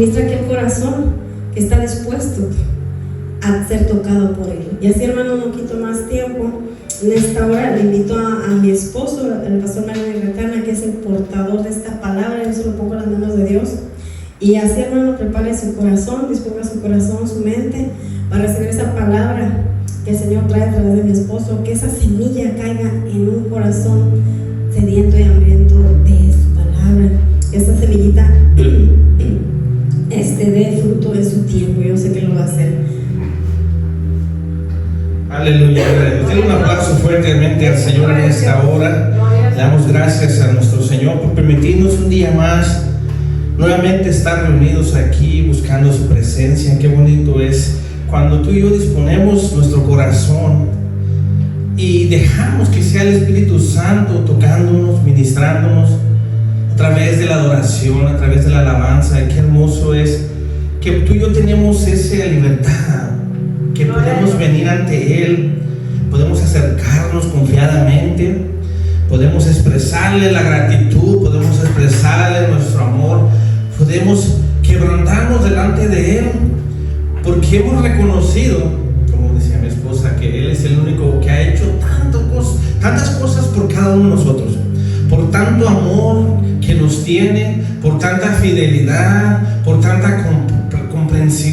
Ministra aquel corazón que está dispuesto a ser tocado por Él. Y así, hermano, no quito más tiempo. En esta hora le invito a mi esposo, el pastor Mario Retana, que es el portador de esta palabra. Yo se lo pongo en las manos de Dios. Y así, hermano, prepare su corazón, disponga su corazón, su mente, para recibir esa palabra que el Señor trae a través de mi esposo. Que esa semilla caiga en un corazón sediento y hambriento de su palabra. Que esta semillita dé fruto en su tiempo. Yo sé que lo va a hacer. Aleluya. Denle un aplauso fuertemente al Señor en esta hora. Le damos gracias a nuestro Señor por permitirnos un día más nuevamente estar reunidos aquí buscando su presencia. Qué bonito es cuando tú y yo disponemos nuestro corazón y dejamos que sea el Espíritu Santo tocándonos, ministrándonos a través de la adoración, a través de la alabanza. Qué hermoso es que tú y yo tenemos esa libertad, que podemos venir ante Él, podemos acercarnos confiadamente, podemos expresarle la gratitud, podemos expresarle nuestro amor, podemos quebrantarnos delante de Él, porque hemos reconocido, como decía mi esposa, que Él es el único que ha hecho tantas cosas por cada uno de nosotros, por tanto amor que nos tiene, por tanta fidelidad, por tanta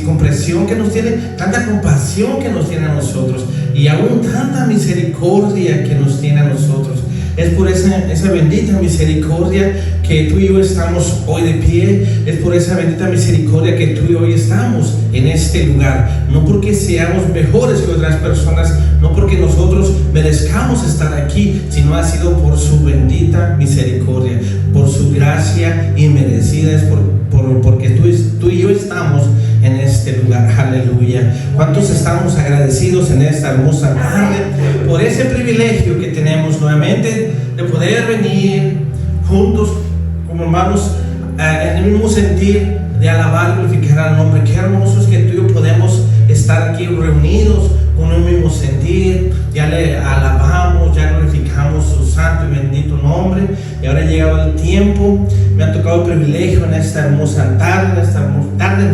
comprensión que nos tiene, tanta compasión que nos tiene a nosotros, y aún tanta misericordia que nos tiene a nosotros. Es por esa bendita misericordia que tú y yo estamos hoy de pie. Es por esa bendita misericordia que tú y yo hoy estamos en este lugar. No porque seamos mejores que otras personas, no porque nosotros merezcamos estar aquí, sino ha sido por su bendita misericordia, por su gracia inmerecida. Es porque tú y yo estamos en este lugar. Aleluya. ¿Cuántos estamos agradecidos en esta hermosa tarde por ese privilegio que tenemos nuevamente de poder venir juntos como hermanos en el mismo sentir de alabar y glorificar al nombre? Qué hermoso es que tú y yo podemos estar aquí reunidos con el mismo sentir. Ya le alabamos, ya glorificamos su santo y bendito nombre, y ahora ha llegado el tiempo. Me ha tocado el privilegio en esta hermosa tarde,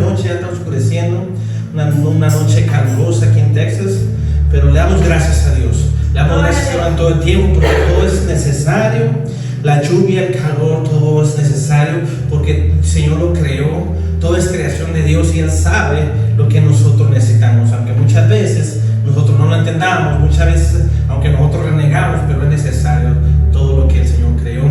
noche, ya está oscureciendo, una noche calurosa aquí en Texas, pero le damos gracias a Dios. Le damos gracias a Dios en todo el tiempo, porque todo es necesario. La lluvia, el calor, todo es necesario porque el Señor lo creó. Todo es creación de Dios y Él sabe lo que nosotros necesitamos, aunque muchas veces nosotros no lo entendamos, muchas veces aunque nosotros renegamos, pero es necesario todo lo que el Señor creó.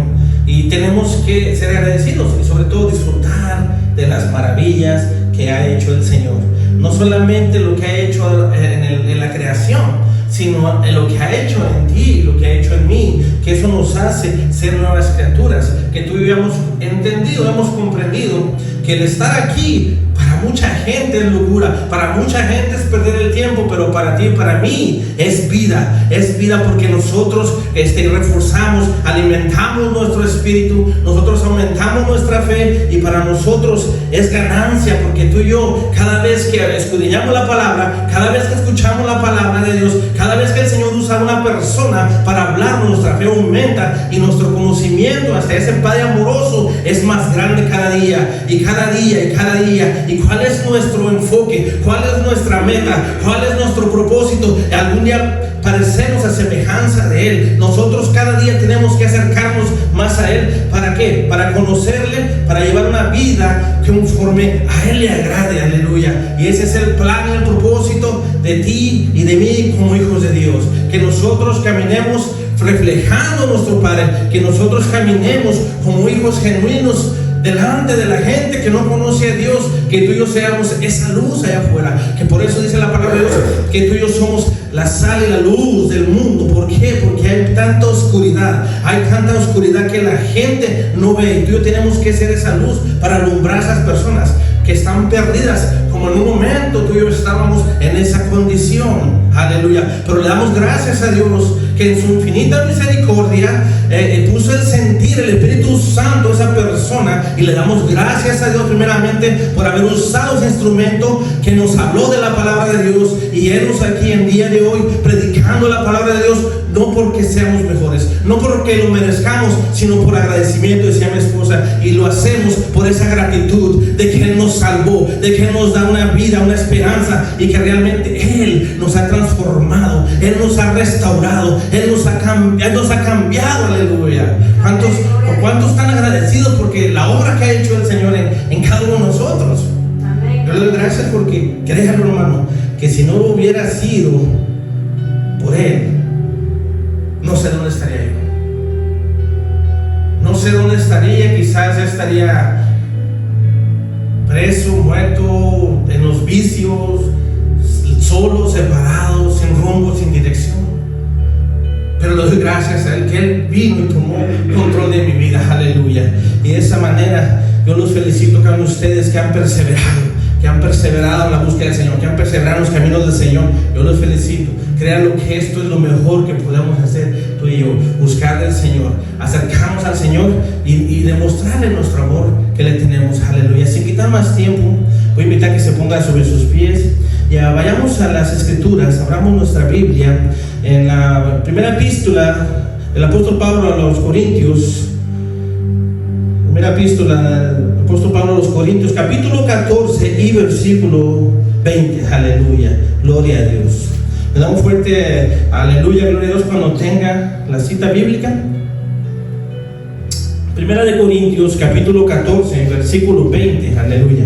Y tenemos que ser agradecidos y sobre todo disfrutar de las maravillas que ha hecho el Señor. No solamente lo que ha hecho en la creación, sino en lo que ha hecho en ti, lo que ha hecho en mí, que eso nos hace ser nuevas criaturas, que tú y yo hemos entendido, hemos comprendido que el estar aquí para mucha gente es locura, para mucha gente es perder el tiempo, pero para ti y para mí es vida porque nosotros reforzamos, alimentamos nuestro espíritu, nosotros aumentamos nuestra fe, y para nosotros es ganancia, porque tú y yo, cada vez que escudriñamos la palabra, cada vez que escuchamos la palabra de Dios, cada vez que el Señor usa a una persona para hablar, nuestra fe aumenta y nuestro conocimiento hasta ese Padre amoroso es más grande cada día y cada día y cada día. ¿Y cuál es nuestro enfoque? ¿Cuál es nuestra meta? ¿Cuál es nuestro propósito? Algún día parecernos a semejanza de Él. Nosotros cada día tenemos que acercarnos más a Él. ¿Para qué? Para conocerle, para llevar una vida conforme a Él le agrade. Aleluya. Y ese es el plan y el propósito de ti y de mí como hijos de Dios. Que nosotros caminemos reflejando a nuestro Padre, que nosotros caminemos como hijos genuinos delante de la gente que no conoce a Dios, que tú y yo seamos esa luz allá afuera, que por eso dice la palabra de Dios, que tú y yo somos la sal y la luz del mundo. ¿Por qué? Porque hay tanta oscuridad que la gente no ve, y tú y yo tenemos que ser esa luz para alumbrar a esas personas que están perdidas, como en un momento tú y yo estábamos en esa condición. aleluya. Pero le damos gracias a Dios que en su infinita misericordia puso el sentir, el Espíritu Santo, esa persona, y le damos gracias a Dios primeramente por haber usado ese instrumento que nos habló de la palabra de Dios y irnos aquí en día de hoy predicando la palabra de Dios, no porque seamos mejores, no porque lo merezcamos, sino por agradecimiento, decía mi esposa, y lo hacemos por esa gratitud de que Él nos salvó, de que Él nos da una vida, una esperanza, y que realmente Él nos ha transformado, Él nos ha restaurado, Él nos ha cambiado, aleluya. ¿Cuántos están agradecidos porque la obra que ha hecho el Señor en cada uno de nosotros? Yo le doy gracias porque, créanlo, hermano, que si no hubiera sido por Él, no sé dónde estaría yo. No sé dónde estaría, quizás ya estaría preso, muerto, en los vicios, solo, separado, sin rumbo, sin dirección. Pero le doy gracias a Él, que Él vino y tomó control de mi vida, aleluya. Y de esa manera yo los felicito a cada uno de ustedes que han perseverado en la búsqueda del Señor, que han perseverado en los caminos del Señor. Yo los felicito. Créanlo que esto es lo mejor que podemos hacer tú y yo, buscar del Señor, acercarnos al Señor y demostrarle nuestro amor que le tenemos, aleluya. Sin quitar más tiempo, voy a invitar a que se ponga sobre sus pies. Ya vayamos a las Escrituras, abramos nuestra Biblia en la primera epístola del apóstol Pablo a los Corintios. Primera epístola del apóstol Pablo a los Corintios, capítulo 14 y versículo 20, aleluya, gloria a Dios. Le damos fuerte aleluya, gloria a Dios cuando tenga la cita bíblica. Primera de Corintios, capítulo 14, versículo 20, aleluya.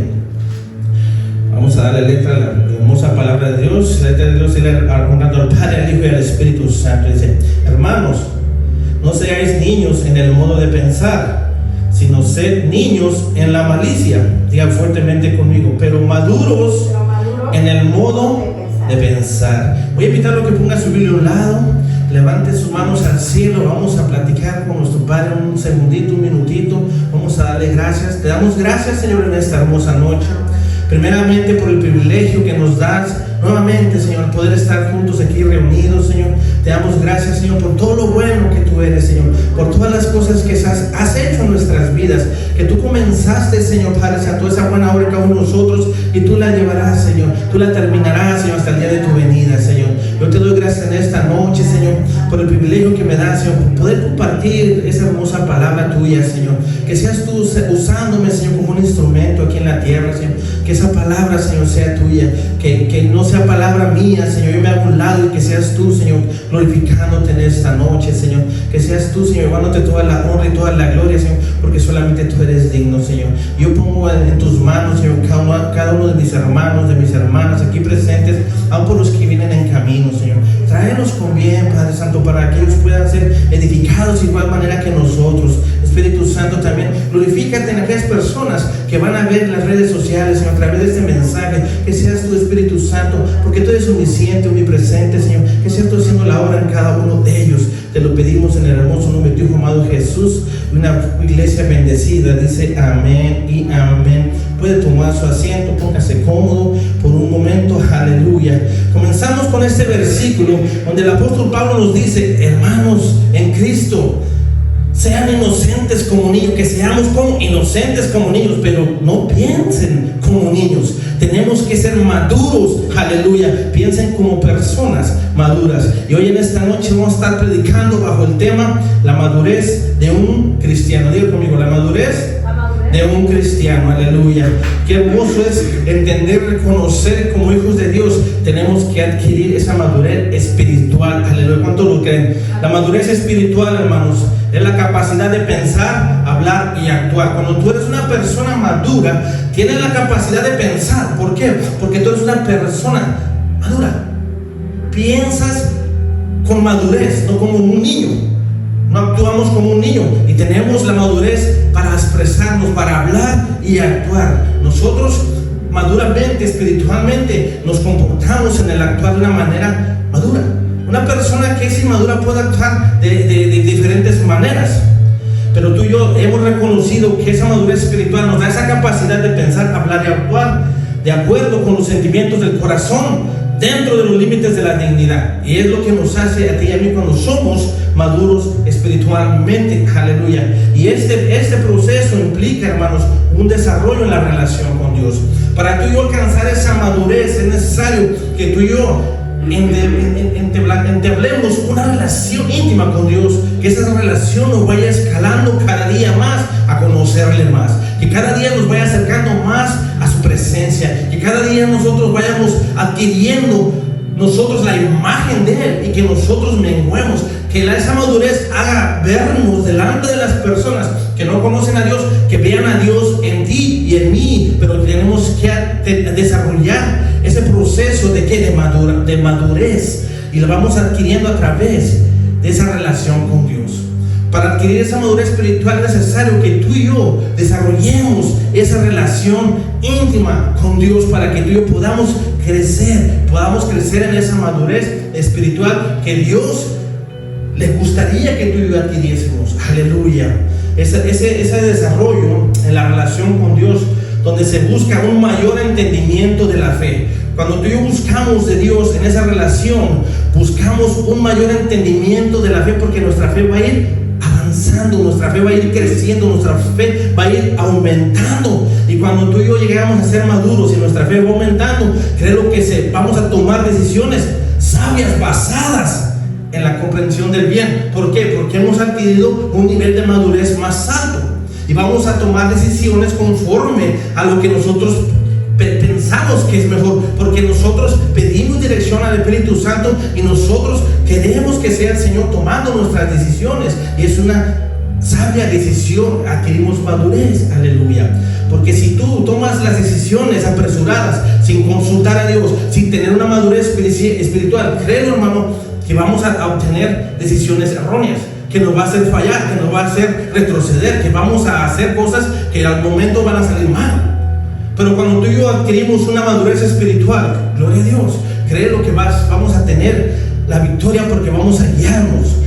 Vamos a darle letra a la hermosa palabra de Dios. La letra de Dios es honrando al Padre, al Hijo y al Espíritu Santo. Dice: hermanos, no seáis niños en el modo de pensar, sino sed niños en la malicia. Digan fuertemente conmigo: pero maduros en el modo de pensar. Voy a invitarlo a que ponga su Biblia a un lado, levante sus manos al cielo. Vamos a platicar con nuestro Padre un segundito, un minutito. Vamos a darle gracias. Te damos gracias, Señor, en esta hermosa noche. Primeramente por el privilegio que nos das nuevamente, Señor, poder estar juntos aquí reunidos, Señor. Te damos gracias, Señor, por todo lo bueno que tú eres, Señor, por todas las cosas que has hecho en nuestras vidas, que tú comenzaste, Señor, Padre Santo, esa buena obra en cada uno de nosotros, y tú la llevarás, Señor, tú la terminarás, Señor, hasta el día de tu venida, Señor. Yo te doy gracias en esta noche, Señor, por el privilegio que me das, Señor, por poder compartir esa hermosa palabra tuya, Señor. Que seas tú usándome, Señor, como un instrumento aquí en la tierra, Señor. Que esa palabra, Señor, sea tuya, que no sea palabra mía, Señor. Yo me hago a un lado y que seas tú, Señor, glorificándote en esta noche, Señor. Que seas tú, Señor, llevándote toda la honra y toda la gloria, Señor, porque solamente tú eres digno, Señor. Yo pongo en tus manos, Señor, cada uno de mis hermanos, de mis hermanas aquí presentes, aun por los que vienen en camino, Señor. Tráelos con bien, Padre Santo, para que ellos puedan ser edificados de igual manera que nosotros. Espíritu Santo, también glorifícate en aquellas personas que van a ver las redes sociales, Señor, a través de este mensaje. Que seas tu Espíritu Santo, porque tú eres omnisciente, omnipresente, Señor. Que seas tú haciendo la obra en cada uno de ellos. Te lo pedimos en el hermoso nombre de tu Hijo amado Jesús. Una iglesia bendecida dice amén y amén. Puede tomar su asiento, póngase cómodo por un momento, aleluya. Comenzamos con este versículo donde el apóstol Pablo nos dice: hermanos en Cristo, sean inocentes como niños, que seamos como inocentes como niños, pero no piensen como niños. Tenemos que ser maduros, aleluya. Piensen como personas maduras. Y hoy en esta noche vamos a estar predicando bajo el tema la madurez de un cristiano. Diga conmigo: la madurez de un cristiano, aleluya. Qué hermoso es entender, reconocer como hijos de Dios. Tenemos que adquirir esa madurez espiritual, aleluya. ¿Cuántos lo creen? La madurez espiritual, hermanos, es la capacidad de pensar, hablar y actuar. Cuando tú eres una persona madura, tienes la capacidad de pensar. ¿Por qué? Porque tú eres una persona madura. Piensas con madurez, no como un niño. No actuamos como un niño, y tenemos la madurez para expresarnos, para hablar y actuar. Nosotros maduramente, espiritualmente, nos comportamos en el actuar de una manera madura. Una persona que es inmadura puede actuar de diferentes maneras, pero tú y yo hemos reconocido que esa madurez espiritual nos da esa capacidad de pensar, hablar y actuar de acuerdo con los sentimientos del corazón dentro de los límites de la dignidad. Y es lo que nos hace a ti y a mí cuando somos maduros espiritualmente. Aleluya. Y este proceso implica, hermanos, un desarrollo en la relación con Dios. Para tú y yo alcanzar esa madurez es necesario que tú y yo entablemos una relación íntima con Dios, que esa relación nos vaya escalando cada día más a conocerle más, que cada día nos vaya acercando más a su presencia, que cada día nosotros vayamos adquiriendo nosotros la imagen de Él y que nosotros menguemos, que esa madurez haga vernos delante de las personas que no conocen a Dios, que vean a Dios en ti y en mí, pero tenemos que desarrollar ese proceso de madurez, y lo vamos adquiriendo a través de esa relación con Dios. Para adquirir esa madurez espiritual es necesario que tú y yo desarrollemos esa relación íntima con Dios, para que tú y yo podamos crecer en esa madurez espiritual que Dios le gustaría que tú y yo adquiriésemos. Aleluya. Ese desarrollo en la relación con Dios, donde se busca un mayor entendimiento de la fe. Cuando tú y yo buscamos de Dios en esa relación, buscamos un mayor entendimiento de la fe, porque nuestra fe va a ir avanzando, nuestra fe va a ir creciendo, nuestra fe va a ir aumentando. Y cuando tú y yo llegamos a ser maduros y nuestra fe va aumentando, creo que vamos a tomar decisiones sabias basadas en la comprensión del bien. ¿Por qué? Porque hemos adquirido un nivel de madurez más alto y vamos a tomar decisiones conforme a lo que nosotros pensamos que es mejor, porque nosotros pedimos dirección al Espíritu Santo y nosotros queremos que sea el Señor tomando nuestras decisiones, y es una sabia decisión. Adquirimos madurez. Aleluya. Porque si tú tomas las decisiones apresuradas, sin consultar a Dios, sin tener una madurez espiritual, créelo, hermano, que vamos a obtener decisiones erróneas, que nos va a hacer fallar, que nos va a hacer retroceder, que vamos a hacer cosas que al momento van a salir mal. Pero cuando tú y yo adquirimos una madurez espiritual, gloria a Dios, créelo que vamos a tener la victoria, porque vamos a guiarnos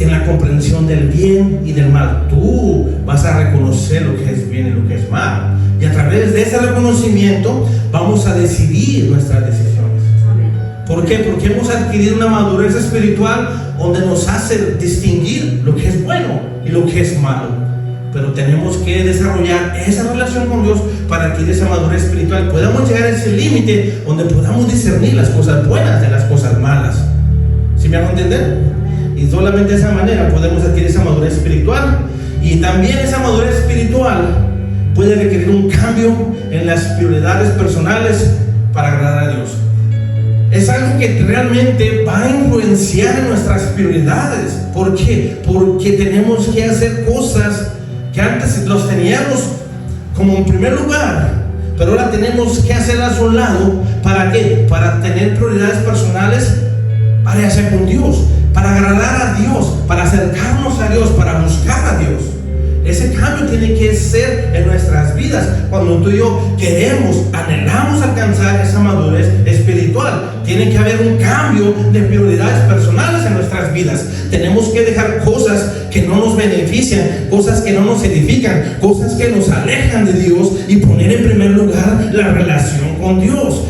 en la comprensión del bien y del mal. Tú vas a reconocer lo que es bien y lo que es mal, y a través de ese reconocimiento vamos a decidir nuestras decisiones. ¿Por qué? Porque hemos adquirido una madurez espiritual donde nos hace distinguir lo que es bueno y lo que es malo. Pero tenemos que desarrollar esa relación con Dios para adquirir esa madurez espiritual. Podamos llegar a ese límite donde podamos discernir las cosas buenas de las cosas malas. ¿Sí me hago entender? Y solamente de esa manera podemos adquirir esa madurez espiritual. Y también esa madurez espiritual puede requerir un cambio en las prioridades personales para agradar a Dios. Es algo que realmente va a influenciar en nuestras prioridades. ¿Por qué? Porque tenemos que hacer cosas que antes los teníamos como en primer lugar, pero ahora tenemos que hacerlas a un lado. ¿Para qué? Para tener prioridades personales, para hacer con Dios, para agradar a Dios, para acercarnos a Dios, para buscar a Dios. Ese cambio tiene que ser en nuestras vidas. Cuando tú y yo anhelamos alcanzar esa madurez espiritual, tiene que haber un cambio de prioridades personales en nuestras vidas. Tenemos que dejar cosas que no nos benefician, cosas que no nos edifican, cosas que nos alejan de Dios, y poner en primer lugar la relación con Dios.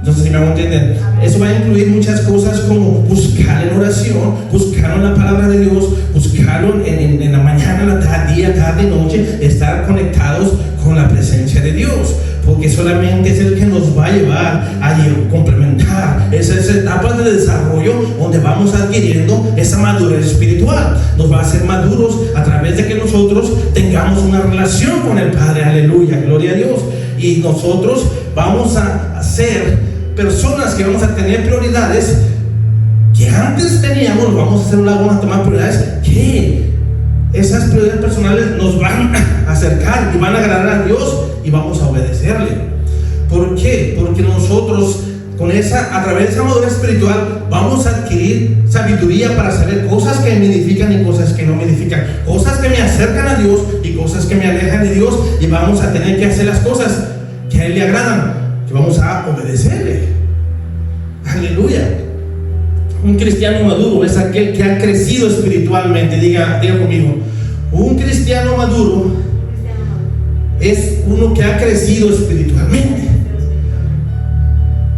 No sé si me hago entender. Eso va a incluir muchas cosas, como buscar en oración, buscar en la palabra de Dios, buscarlo en la mañana, en la día, tarde, noche, estar conectados con la presencia de Dios, porque solamente es el que nos va a llevar a complementar esas etapas de desarrollo donde vamos adquiriendo esa madurez espiritual. Nos va a hacer maduros a través de que nosotros tengamos una relación con el Padre. Aleluya, gloria a Dios. Y nosotros vamos a ser personas que vamos a tener prioridades que antes teníamos. Vamos a tomar prioridades que esas prioridades personales nos van a acercar y van a agradar a Dios, y vamos a obedecerle. ¿Por qué? Porque nosotros a través de esa madurez espiritual vamos a adquirir sabiduría para saber cosas que me edifican y cosas que no me edifican, cosas que me acercan a Dios y cosas que me alejan de Dios, y vamos a tener que hacer las cosas que a Él le agradan, que vamos a obedecerle. Aleluya. Un cristiano maduro es aquel que ha crecido espiritualmente. Diga conmigo, un cristiano maduro es uno que ha crecido espiritualmente.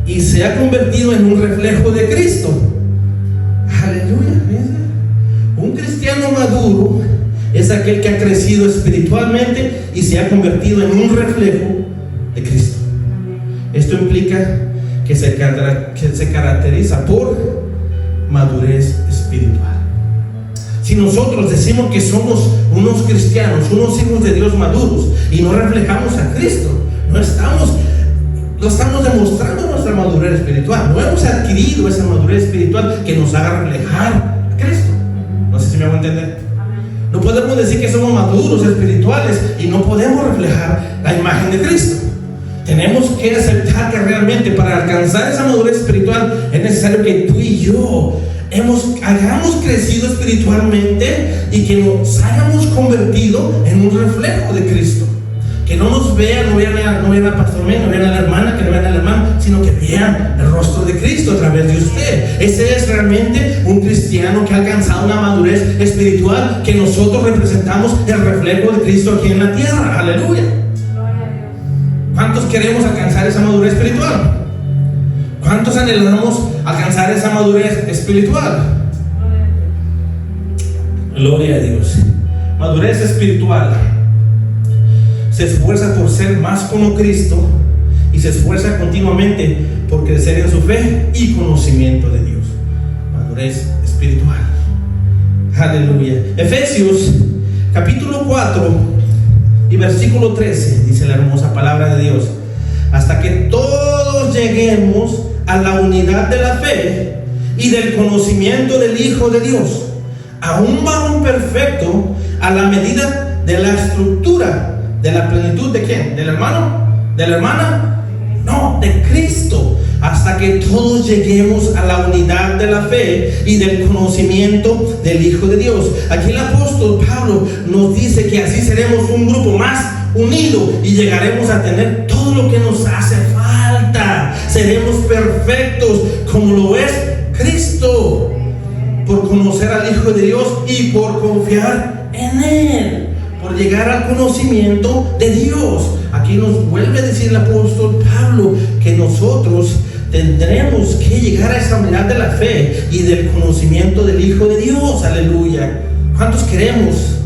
y se ha convertido en un reflejo de Cristo. Aleluya. Un cristiano maduro es aquel que ha crecido espiritualmente y se ha convertido en un reflejo de Cristo. Esto implica que se caracteriza por madurez espiritual. Si nosotros decimos que somos unos cristianos, unos hijos de Dios maduros, y no reflejamos a Cristo, no estamos demostrando nuestra madurez espiritual. No hemos adquirido esa madurez espiritual que nos haga reflejar a Cristo. No sé si me hago entender. No podemos decir que somos maduros espirituales y no podemos reflejar la imagen de Cristo. Tenemos que aceptar que realmente para alcanzar esa madurez espiritual es necesario que tú y yo hayamos crecido espiritualmente y que nos hayamos convertido en un reflejo de Cristo. Que no nos vean, no vean al pastor, no vean a la hermana, que no vean al hermano, sino que vean el rostro de Cristo a través de usted. Ese es realmente un cristiano que ha alcanzado una madurez espiritual, que nosotros representamos el reflejo de Cristo aquí en la tierra. Aleluya. ¿Cuántos queremos alcanzar esa madurez espiritual? ¿Cuántos anhelamos alcanzar esa madurez espiritual? Gloria a Dios. Madurez espiritual. Se esfuerza por ser más como Cristo y se esfuerza continuamente por crecer en su fe y conocimiento de Dios. Madurez espiritual. Aleluya. Efesios capítulo 4 y versículo 13 dice la hermosa palabra de Dios: hasta que todos lleguemos a la unidad de la fe y del conocimiento del Hijo de Dios, a un varón perfecto, a la medida de la estructura de la plenitud de ¿quién? ¿Del hermano? ¿De la hermana? No, de Cristo, hasta que todos lleguemos a la unidad de la fe y del conocimiento del Hijo de Dios. Aquí el apóstol Pablo nos dice que así seremos un grupo más unido y llegaremos a tener todo lo que nos hace falta. Seremos perfectos como lo es Cristo, por conocer al Hijo de Dios y por confiar en Él, por llegar al conocimiento de Dios. Aquí nos vuelve a decir el apóstol Pablo que nosotros tendremos que llegar a esa unidad de la fe y del conocimiento del Hijo de Dios. Aleluya. ¿Cuántos queremos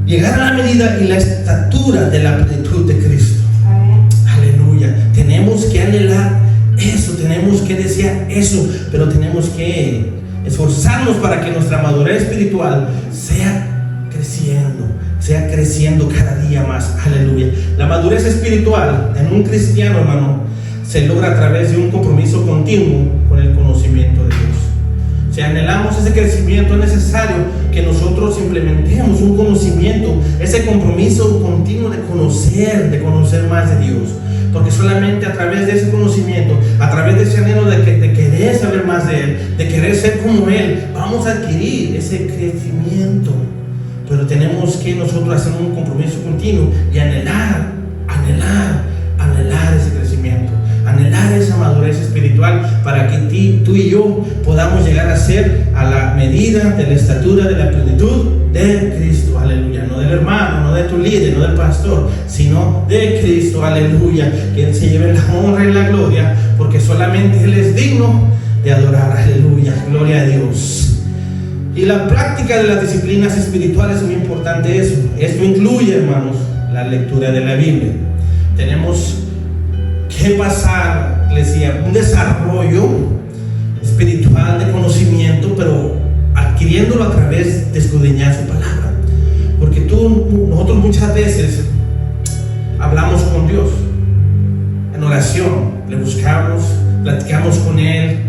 llegar a la medida y la estatura de la plenitud de Cristo? Amén. Aleluya. Tenemos que anhelar eso, tenemos que desear eso, pero tenemos que esforzarnos para que nuestra madurez espiritual sea creciendo cada día más. Aleluya. La madurez espiritual en un cristiano, hermano, se logra a través de un compromiso continuo con el conocimiento de Dios. Si anhelamos ese crecimiento, es necesario que nosotros implementemos un conocimiento, ese compromiso continuo de conocer más de Dios. Porque solamente a través de ese conocimiento, a través de ese anhelo de querer saber más de Él, de querer ser como Él, vamos a adquirir ese crecimiento. Pero tenemos que nosotros hacer un compromiso continuo y anhelar ese crecimiento, anhelar esa madurez espiritual, para que tú y yo podamos llegar a ser a la medida de la estatura de la plenitud de Cristo. Aleluya. No del hermano, no de tu líder, no del pastor, sino de Cristo. Aleluya. Quien se lleve la honra y la gloria, porque solamente Él es digno de adorar. Aleluya. Gloria a Dios. Y la práctica de las disciplinas espirituales es muy importante eso. Esto incluye, hermanos, la lectura de la Biblia. Tenemos que pasar, les decía, un desarrollo espiritual de conocimiento, pero adquiriéndolo a través de escudriñar su palabra. Porque nosotros muchas veces hablamos con Dios en oración, le buscamos, platicamos con Él,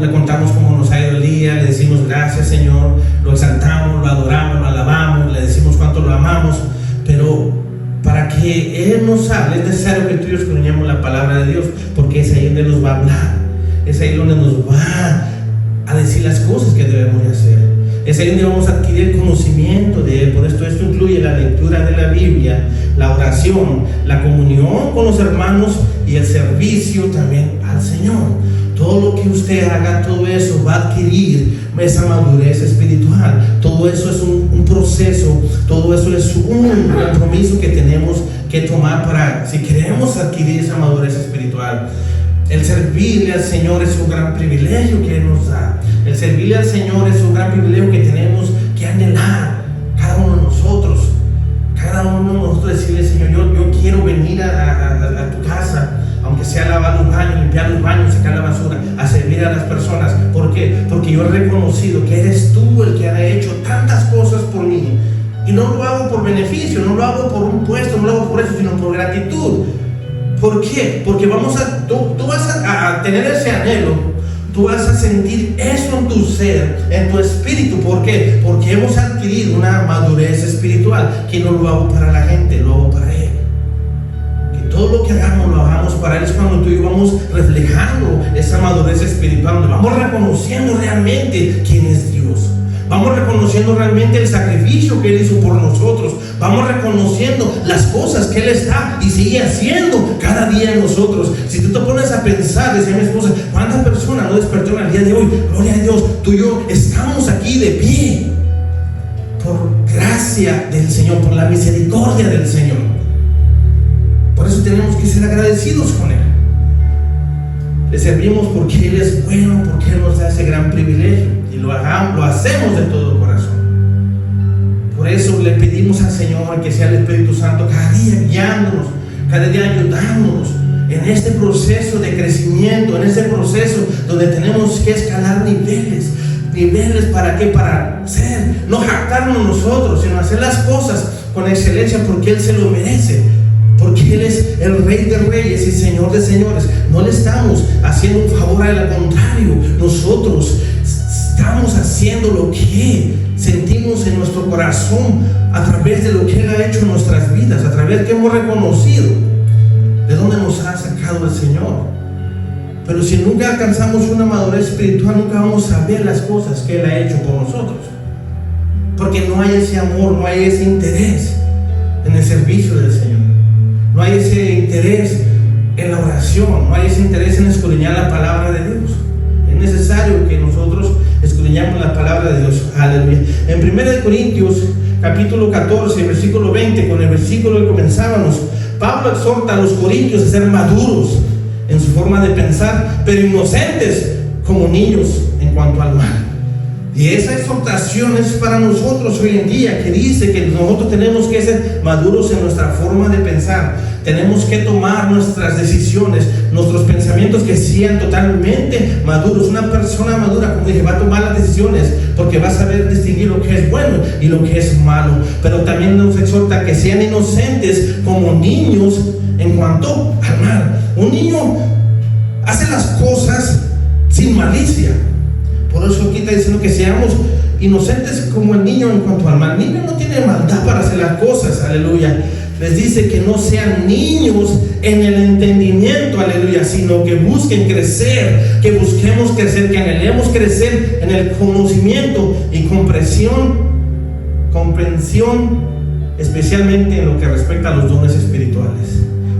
le contamos cómo nos ha ido el día, le decimos gracias, Señor, lo exaltamos, lo adoramos, lo alabamos, le decimos cuánto lo amamos. Pero para que Él nos hable es necesario que tú y yo escudriñemos la palabra de Dios, porque es ahí donde nos va a hablar, es ahí donde nos va a decir las cosas que debemos de hacer, es ahí donde vamos a adquirir conocimiento de Él. Por esto incluye la lectura de la Biblia, la oración, la comunión con los hermanos y el servicio también al Señor. Todo lo que usted haga, todo eso va a adquirir esa madurez espiritual. Todo eso es un proceso, todo eso es un compromiso que tenemos que tomar para, si queremos adquirir esa madurez espiritual. El servirle al Señor es un gran privilegio que Él nos da. El servirle al Señor es un gran privilegio que tenemos que anhelar cada uno de nosotros. Cada uno de nosotros decirle: Señor, yo quiero venir a tu casa, aunque sea lavar los baños, limpiar los baños, sacar la basura, a servir a las personas. ¿Por qué? Porque yo he reconocido que eres tú el que ha hecho tantas cosas por mí. Y no lo hago por beneficio, no lo hago por un puesto, no lo hago por eso, sino por gratitud. ¿Por qué? Porque tú vas a tener ese anhelo, tú vas a sentir eso en tu ser, en tu espíritu. ¿Por qué? Porque hemos adquirido una madurez espiritual, que no lo hago para la gente, lo hago para Él. Que todo lo que hagamos, lo hagamos para Él. Es cuando tú y yo vamos reflejando esa madurez espiritual, donde vamos reconociendo realmente quién es Dios. Vamos reconociendo realmente el sacrificio que Él hizo por nosotros. Vamos reconociendo las cosas que Él está y sigue haciendo cada día en nosotros. Si tú te pones a pensar, decía mi esposa, ¿cuántas personas no despertaron al día de hoy? Gloria a Dios, tú y yo estamos aquí de pie por gracia del Señor, por la misericordia del Señor. Por eso tenemos que ser agradecidos con Él. Le servimos porque Él es bueno, porque Él nos da ese gran privilegio, y lo hacemos de todo corazón. Por eso le pedimos al Señor que sea el Espíritu Santo cada día guiándonos, cada día ayudándonos en este proceso de crecimiento, en este proceso donde tenemos que escalar niveles. ¿Para qué? Para ser, no jactarnos nosotros, sino hacer las cosas con excelencia, porque Él se lo merece. Porque Él es el Rey de Reyes y Señor de Señores. No le estamos haciendo un favor, al contrario, nosotros estamos haciendo lo que sentimos en nuestro corazón a través de lo que Él ha hecho en nuestras vidas, a través de que hemos reconocido de dónde nos ha sacado el Señor. Pero si nunca alcanzamos una madurez espiritual, nunca vamos a ver las cosas que Él ha hecho por nosotros, porque no hay ese amor, no hay ese interés en el servicio del Señor. No hay ese interés en la oración, no hay ese interés en escudriñar la palabra de Dios. Es necesario que nosotros escudriñamos la palabra de Dios. Aleluya. En 1 Corintios capítulo 14, versículo 20, con el versículo que comenzábamos, Pablo exhorta a los corintios a ser maduros en su forma de pensar, pero inocentes como niños en cuanto al mal. Y esa exhortación es para nosotros hoy en día, que dice que nosotros tenemos que ser maduros en nuestra forma de pensar. Tenemos que tomar nuestras decisiones, nuestros pensamientos, que sean totalmente maduros. Una persona madura, como dije, va a tomar las decisiones porque va a saber distinguir lo que es bueno y lo que es malo. Pero también nos exhorta que sean inocentes como niños en cuanto al mal. Un niño hace las cosas sin malicia. Por eso aquí está diciendo que seamos inocentes como el niño en cuanto al mal. El niño no tiene maldad para hacer las cosas, aleluya. Les dice que no sean niños en el entendimiento, aleluya, sino que busquen crecer, que busquemos crecer, que anhelemos crecer en el conocimiento y comprensión, especialmente en lo que respecta a los dones espirituales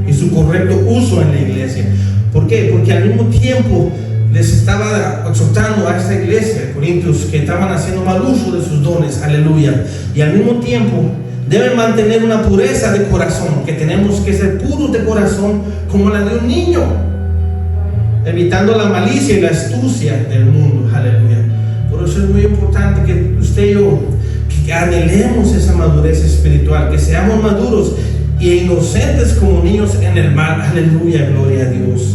y su correcto uso en la iglesia. ¿Por qué? Porque al mismo tiempo les estaba exhortando a esta iglesia, Corintios, que estaban haciendo mal uso de sus dones, aleluya, y al mismo tiempo deben mantener una pureza de corazón, que tenemos que ser puros de corazón como la de un niño, evitando la malicia y la astucia del mundo, aleluya. Por eso es muy importante que usted y yo, que anhelemos esa madurez espiritual, que seamos maduros e inocentes como niños en el mal, aleluya, gloria a Dios.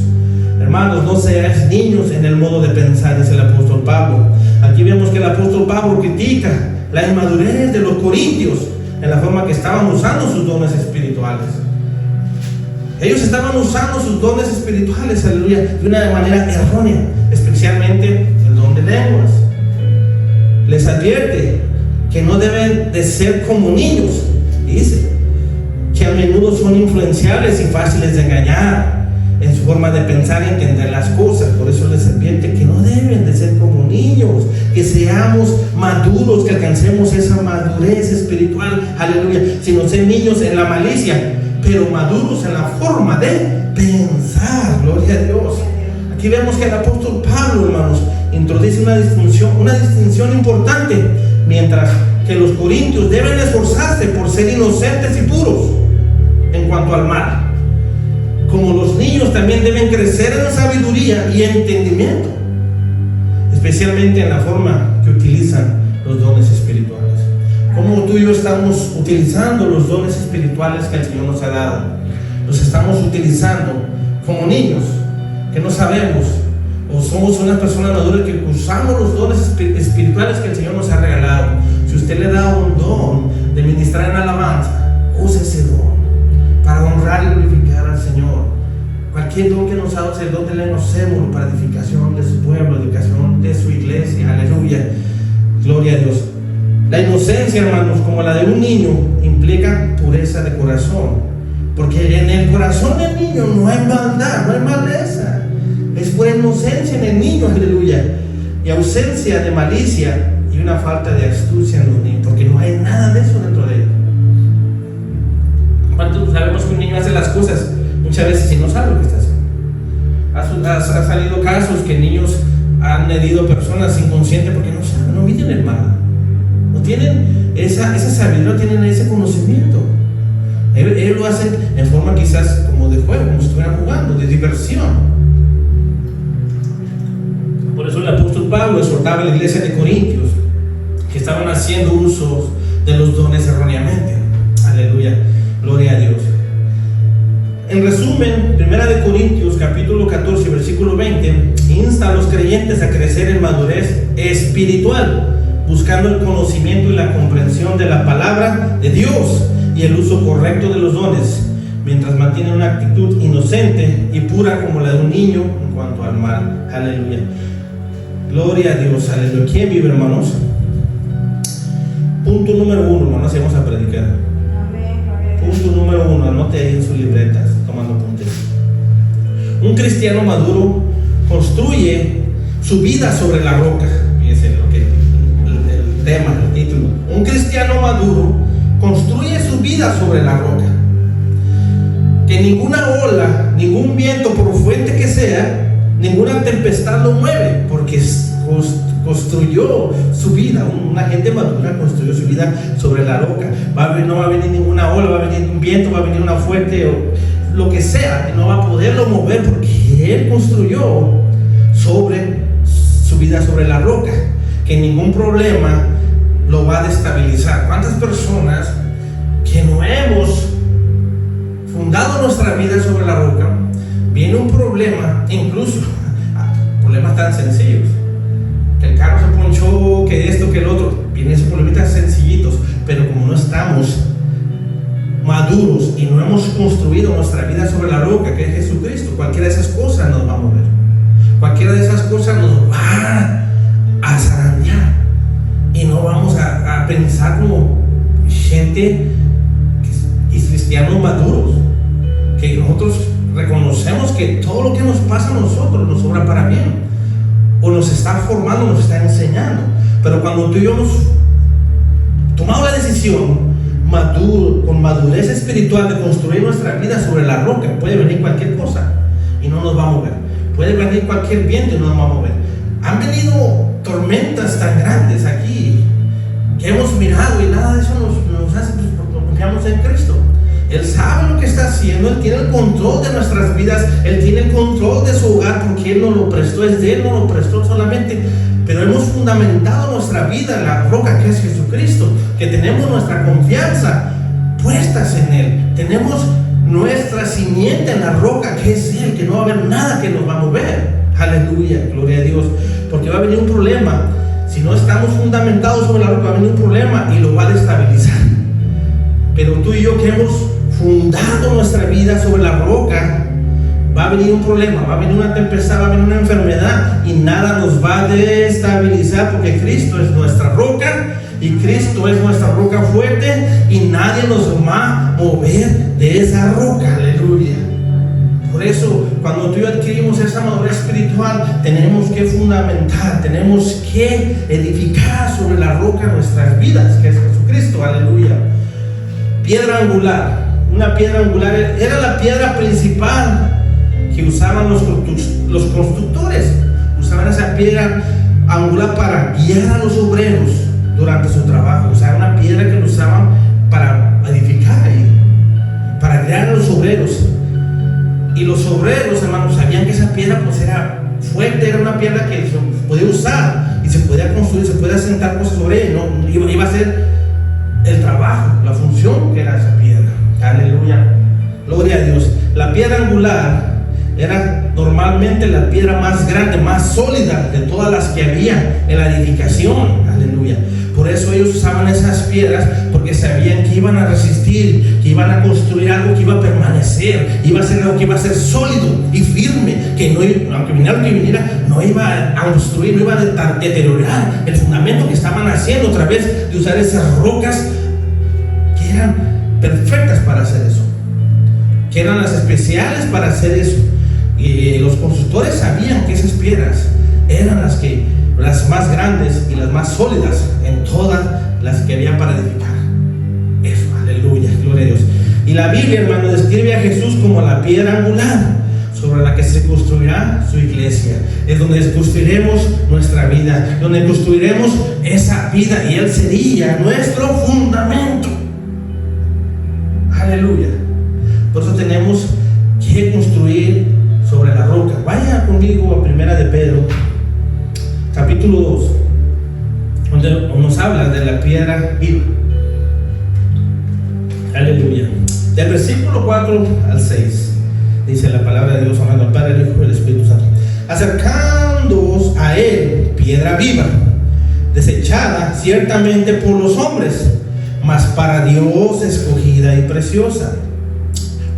Hermanos, no seáis niños en el modo de pensar, dice el apóstol Pablo. Aquí vemos que el apóstol Pablo critica la inmadurez de los corintios en la forma que estaban usando sus dones espirituales. Ellos estaban usando sus dones espirituales, aleluya, de una manera errónea, especialmente el don de lenguas. Les advierte que no deben de ser como niños, dice, que a menudo son influenciables y fáciles de engañar en su forma de pensar y entender las cosas. Por eso les advierte que no deben de ser como niños, que seamos maduros, que alcancemos esa madurez espiritual, aleluya, sino ser niños en la malicia, pero maduros en la forma de pensar, gloria a Dios. Aquí vemos que el apóstol Pablo, hermanos, introduce una distinción importante, mientras que los corintios deben esforzarse por ser inocentes y puros en cuanto al mal. Como los niños también deben crecer en sabiduría y entendimiento, especialmente en la forma que utilizan los dones espirituales. Como tú y yo estamos utilizando los dones espirituales que el Señor nos ha dado. Los estamos utilizando como niños que no sabemos, o somos unas personas maduras que usamos los dones espirituales que el Señor nos ha regalado. Si usted le da un don de ministrar en alabanza, use ese don para honrar y glorificar al Señor. Cualquier don que nos ha dado, ese don de usemos para edificación de su pueblo, edificación de su iglesia. Aleluya, gloria a Dios. La inocencia, hermanos, como la de un niño, implica pureza de corazón, porque en el corazón del niño no hay maldad, no hay maldeza. Es pura inocencia en el niño, aleluya, y ausencia de malicia y una falta de astucia en los niños, porque no hay nada de eso dentro de ellos. ¿Cuántos sabemos que un niño hace las cosas muchas veces y no sabe lo que está haciendo? Ha salido casos que niños han herido personas inconscientes porque no saben, no miden el mal, no tienen esa sabiduría, no tienen ese conocimiento. Ellos lo hacen en forma quizás como de juego, como si estuvieran jugando, de diversión. Por eso el apóstol Pablo exhortaba a la iglesia de Corintios que estaban haciendo uso de los dones erróneamente. Aleluya, gloria a Dios. En resumen, 1 Corintios capítulo 14 versículo 20 insta a los creyentes a crecer en madurez espiritual, buscando el conocimiento y la comprensión de la palabra de Dios y el uso correcto de los dones, mientras mantienen una actitud inocente y pura como la de un niño en cuanto al mal. Aleluya, gloria a Dios, aleluya. ¿Quién vive, hermanos? Punto número 1, hermanos, y vamos a predicar. Punto número 1, anote ahí en sus libretas, tomando apuntes. Un cristiano maduro construye su vida sobre la roca. Fíjense lo que el tema, el título. Un cristiano maduro construye su vida sobre la roca. Que ninguna ola, ningún viento, por fuerte que sea, ninguna tempestad lo mueve, porque construyó su vida. Una gente madura construyó su vida sobre la roca. No va a venir ninguna ola, va a venir un viento, va a venir una fuerte, o lo que sea, y no va a poderlo mover, porque él construyó sobre su vida sobre la roca, que ningún problema lo va a destabilizar. ¿Cuántas personas que no hemos fundado nuestra vida sobre la roca, viene un problema, incluso problemas tan sencillos, que el carro se ponchó, que esto, que el otro, vienen esos problemitas sencillitos, pero como no estamos maduros y no hemos construido nuestra vida sobre la roca, que es Jesucristo, cualquiera de esas cosas nos va a mover, cualquiera de esas cosas nos va a zarandear, y no vamos a pensar como gente y cristianos maduros, que nosotros reconocemos que todo lo que nos pasa a nosotros nos obra para bien, o nos está formando, nos está enseñando. Pero cuando tú y yo hemos tomado la decisión con madurez espiritual de construir nuestra vida sobre la roca, puede venir cualquier cosa y no nos va a mover, puede venir cualquier viento y no nos va a mover. Han venido tormentas tan grandes aquí que hemos mirado y nada de eso nos hace, pues, porque confiamos en Cristo. Él sabe lo que está haciendo, Él tiene el control de nuestras vidas, Él tiene el control de su hogar, porque Él nos lo prestó, es de Él, no lo prestó solamente, pero hemos fundamentado nuestra vida en la roca que es Jesucristo, que tenemos nuestra confianza puestas en Él, tenemos nuestra simiente en la roca que es Él, que no va a haber nada que nos va a mover. Aleluya, gloria a Dios, porque va a venir un problema, si no estamos fundamentados sobre la roca, va a venir un problema y lo va a destabilizar. Pero tú y yo que hemos fundado nuestra vida sobre la roca, va a venir un problema, va a venir una tempestad, va a venir una enfermedad y nada nos va a destabilizar, porque Cristo es nuestra roca y Cristo es nuestra roca fuerte y nadie nos va a mover de esa roca. Aleluya. Por eso, cuando tú y yo adquirimos esa madurez espiritual, tenemos que fundamentar, tenemos que edificar sobre la roca nuestras vidas, que es Jesucristo. Aleluya. Piedra angular. Una piedra angular era la piedra principal que usaban los constructores. Usaban esa piedra angular para guiar a los obreros durante su trabajo. O sea, una piedra que lo usaban para edificar ahí, para guiar a los obreros. Y los obreros, hermanos, sabían que esa piedra pues era fuerte, era una piedra que se podía usar y se podía construir, se podía sentar cosas sobre ella, ¿no? Iba a ser el trabajo, la función que era esa piedra. Aleluya, gloria a Dios. La piedra angular era normalmente la piedra más grande, más sólida de todas las que había en la edificación. Aleluya. Por eso ellos usaban esas piedras, porque sabían que iban a resistir, que iban a construir algo que iba a permanecer, iba a ser algo que iba a ser sólido y firme, que no, aunque viniera lo que viniera, no iba a construir, no iba a deteriorar el fundamento que estaban haciendo a través de usar esas rocas que eran perfectas para hacer eso, que eran las especiales para hacer eso. Y los constructores sabían que esas piedras eran las más grandes y las más sólidas en todas las que había para edificar. Eso, aleluya, gloria a Dios. Y la Biblia, hermano, describe a Jesús como la piedra angular sobre la que se construirá su iglesia. Es donde construiremos nuestra vida, donde construiremos esa vida, y Él sería nuestro fundamento. Aleluya. Por eso tenemos que construir sobre la roca. Vaya conmigo a 1 de Pedro, capítulo 2, donde nos habla de la piedra viva. Aleluya. Del versículo 4 al 6 dice la palabra de Dios, hablando al Padre, el Hijo y el Espíritu Santo: acercándoos a Él, piedra viva, desechada ciertamente por los hombres, mas para Dios escogida y preciosa.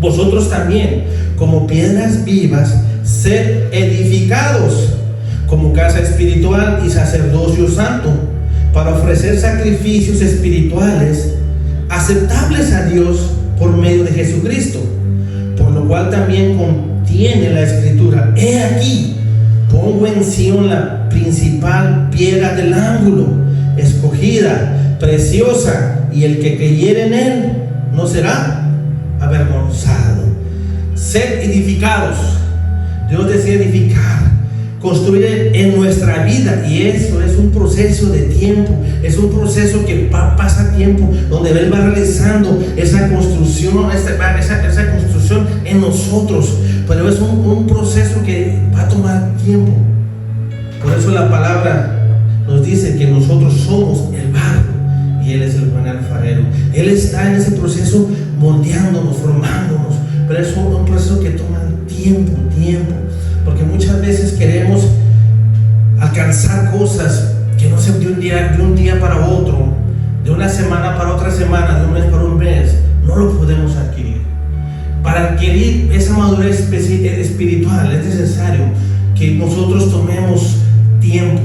Vosotros también, como piedras vivas, sed edificados como casa espiritual y sacerdocio santo, para ofrecer sacrificios espirituales aceptables a Dios por medio de Jesucristo. Por lo cual también contiene la Escritura: he aquí, pongo en Sión la principal piedra del ángulo, escogida, preciosa, y el que creyere en Él no será avergonzado. Sed edificados. Dios desea edificar, construir en nuestra vida, y eso es un proceso de tiempo, es un proceso que pasa tiempo, donde Él va realizando esa construcción, esa construcción en nosotros, pero es un proceso que va a tomar tiempo. Por eso la palabra nos dice que nosotros somos el barro y Él es el buen alfarero. Él está en ese proceso moldeándonos, formándonos, pero es un proceso que toma tiempo, porque muchas veces queremos alcanzar cosas que no se de un día para otro, de una semana para otra semana, de un mes para un mes. No lo podemos adquirir. Para adquirir esa madurez espiritual es necesario que nosotros tomemos tiempo,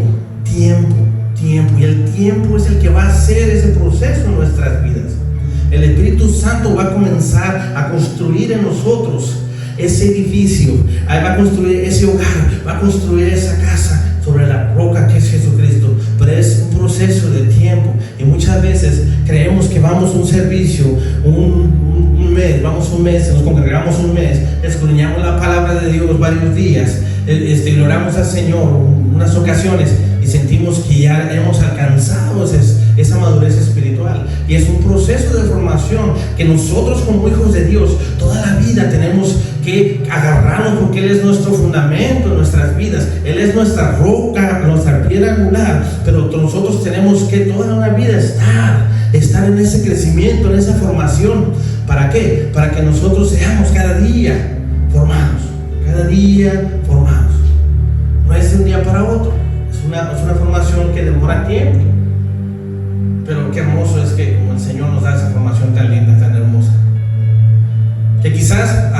y el tiempo es el que va a hacer ese proceso en nuestras vidas. El Espíritu Santo va a comenzar a construir en nosotros ese edificio, va a construir ese hogar, va a construir esa casa sobre la roca que es Jesucristo. Pero es un proceso de tiempo, y muchas veces creemos que vamos a un servicio un mes, vamos un mes, nos congregamos un mes, escudriñamos la palabra de Dios varios días, y oramos al Señor unas ocasiones, y sentimos que ya hemos alcanzado esa madurez espiritual. Y es un proceso de formación que nosotros, como hijos de Dios, toda la vida tenemos que agarrarnos, porque Él es nuestro fundamento en nuestras vidas. Él es nuestra roca, nuestra piedra angular. Pero nosotros tenemos que toda la vida estar en ese crecimiento, en esa formación. ¿Para qué? Para que nosotros seamos cada día formados. No es de un día para otro. Es una formación que demora tiempo. Pero qué hermoso es que como el Señor nos da esa formación tan linda, tan hermosa, que quizás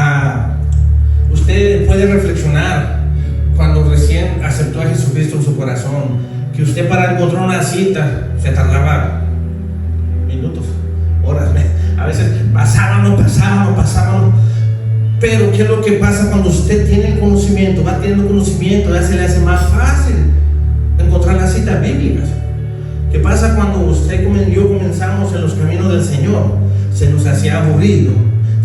usted puede reflexionar cuando recién aceptó a Jesucristo en su corazón, que usted para encontrar una cita se tardaba minutos, horas, a veces pasábamos. Pero ¿qué es lo que pasa cuando usted tiene el conocimiento, va teniendo conocimiento? Ya se le hace más fácil encontrar las citas bíblicas. ¿Qué pasa cuando usted y yo comenzamos en los caminos del Señor? Se nos hacía aburrido,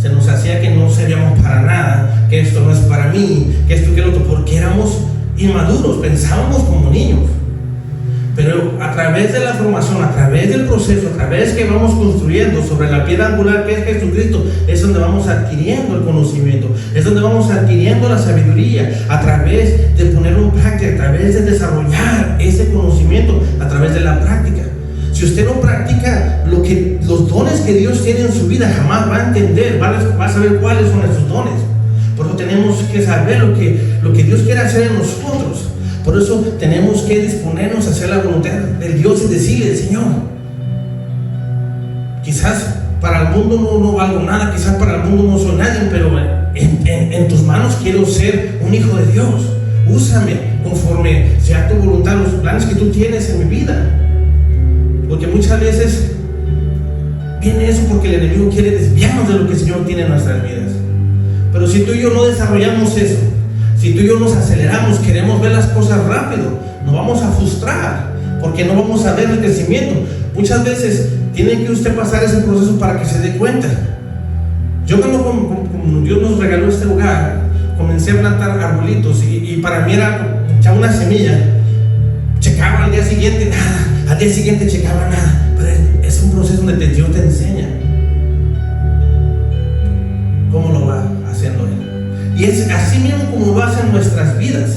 se nos hacía que no servíamos para nada, que esto no es para mí, que esto, que lo otro, porque éramos inmaduros, pensábamos como niños. Pero a través de la formación, a través del proceso, a través que vamos construyendo sobre la piedra angular que es Jesucristo, es donde vamos adquiriendo el conocimiento, es donde vamos adquiriendo la sabiduría, a través de ponerlo en práctica, a través de desarrollar ese conocimiento, a través de la práctica. Si usted no practica los dones que Dios tiene en su vida, jamás va a entender, va a saber cuáles son esos dones. Por eso tenemos que saber lo que Dios quiere hacer en nosotros. Por eso tenemos que disponernos a hacer la voluntad del Dios y decirle: Señor, quizás para el mundo no valgo nada, quizás para el mundo no soy nadie, pero en tus manos quiero ser un hijo de Dios. Úsame conforme sea tu voluntad, los planes que tú tienes en mi vida. Porque muchas veces viene eso porque el enemigo quiere desviarnos de lo que el Señor tiene en nuestras vidas. Pero si tú y yo no desarrollamos eso, si tú y yo nos aceleramos, queremos ver las cosas rápido, nos vamos a frustrar porque no vamos a ver el crecimiento. Muchas veces tiene que usted pasar ese proceso para que se dé cuenta. Yo cuando Dios nos regaló este lugar, comencé a plantar arbolitos y para mí era echar una semilla, checaba al día siguiente nada, al día siguiente checaba nada, pero es un proceso donde Dios te enseña cómo lo va haciendo Él. Y es así mismo como lo hace en nuestras vidas.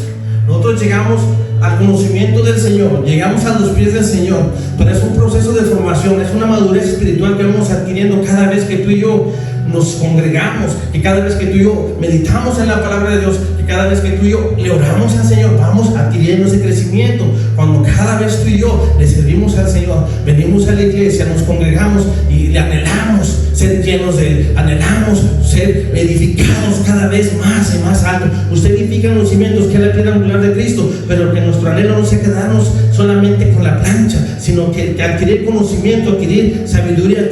Nosotros llegamos al conocimiento del Señor, llegamos a los pies del Señor, pero es un proceso de formación, es una madurez espiritual que vamos adquiriendo cada vez que tú y yo nos congregamos, que cada vez que tú y yo meditamos en la palabra de Dios, que cada vez que tú y yo le oramos al Señor, vamos adquiriendo ese crecimiento. Cuando cada vez tú y yo le servimos al Señor, venimos a la iglesia, nos congregamos y le anhelamos ser llenos de Él, anhelamos ser edificados cada vez más y más alto. Usted edifica los cimientos que es la piedra angular de Cristo, pero que nuestro anhelo no sea quedarnos solamente con la plancha, sino que adquirir conocimiento, adquirir sabiduría,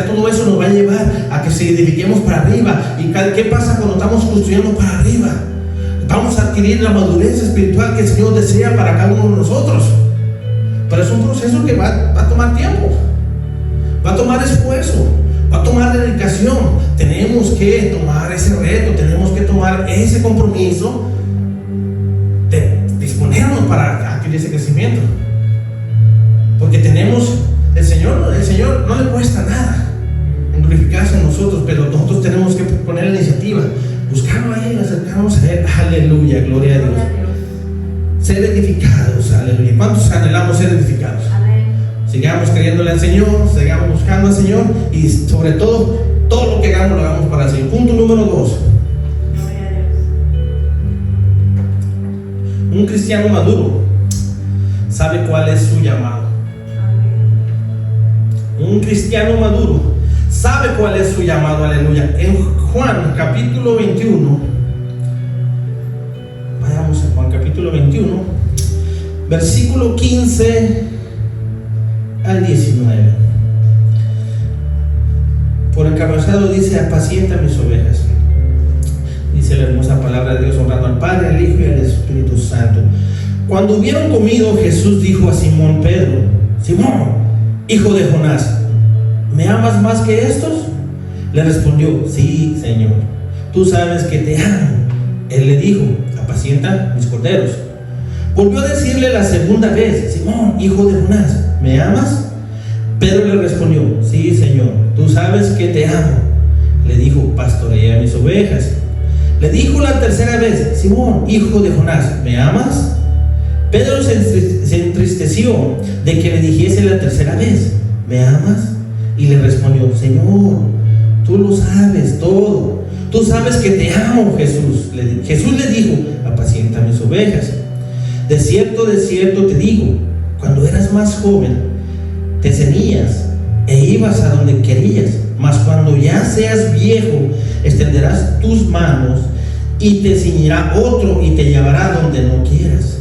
todo eso nos va a llevar a que se edifiquemos para arriba. ¿Y qué pasa cuando estamos construyendo para arriba? Vamos a adquirir la madurez espiritual que el Señor desea para cada uno de nosotros. Pero es un proceso que va a tomar tiempo, va a tomar esfuerzo, va a tomar dedicación. Tenemos que tomar ese reto, tenemos que tomar ese compromiso de disponernos para adquirir ese crecimiento. Porque el Señor no le cuesta nada en glorificarse en nosotros, pero nosotros tenemos que poner la iniciativa, buscarlo a Él, acercarnos a Él. Aleluya, gloria a Dios. Ser edificados, aleluya. ¿Cuántos anhelamos ser edificados? Sigamos creyéndole al Señor, sigamos buscando al Señor y sobre todo lo que hagamos lo hagamos para el Señor. Punto número 2. Un cristiano maduro sabe cuál es su llamado. Un cristiano maduro sabe cuál es su llamado, aleluya. En Juan capítulo 21, vayamos a Juan capítulo 21, versículo 15 al 19. Por encabezado dice: apacienta mis ovejas. Dice la hermosa palabra de Dios, honrando al Padre, al Hijo y al Espíritu Santo. Cuando hubieron comido, Jesús dijo a Simón Pedro: Simón, hijo de Jonás, ¿me amas más que estos? Le respondió: sí, Señor, tú sabes que te amo. Él le dijo: apacienta mis corderos. Volvió a decirle la segunda vez: Simón, hijo de Jonás, ¿me amas? Pedro le respondió: sí, Señor, tú sabes que te amo. Le dijo: pastorea mis ovejas. Le dijo la tercera vez: Simón, hijo de Jonás, ¿me amas? Pedro se entristeció de que le dijese la tercera vez: ¿me amas? Y le respondió: Señor, tú lo sabes todo, tú sabes que te amo. Jesús le dijo: apacienta mis ovejas. De cierto te digo, cuando eras más joven, te ceñías e ibas a donde querías, mas cuando ya seas viejo, extenderás tus manos y te ceñirá otro y te llevará donde no quieras.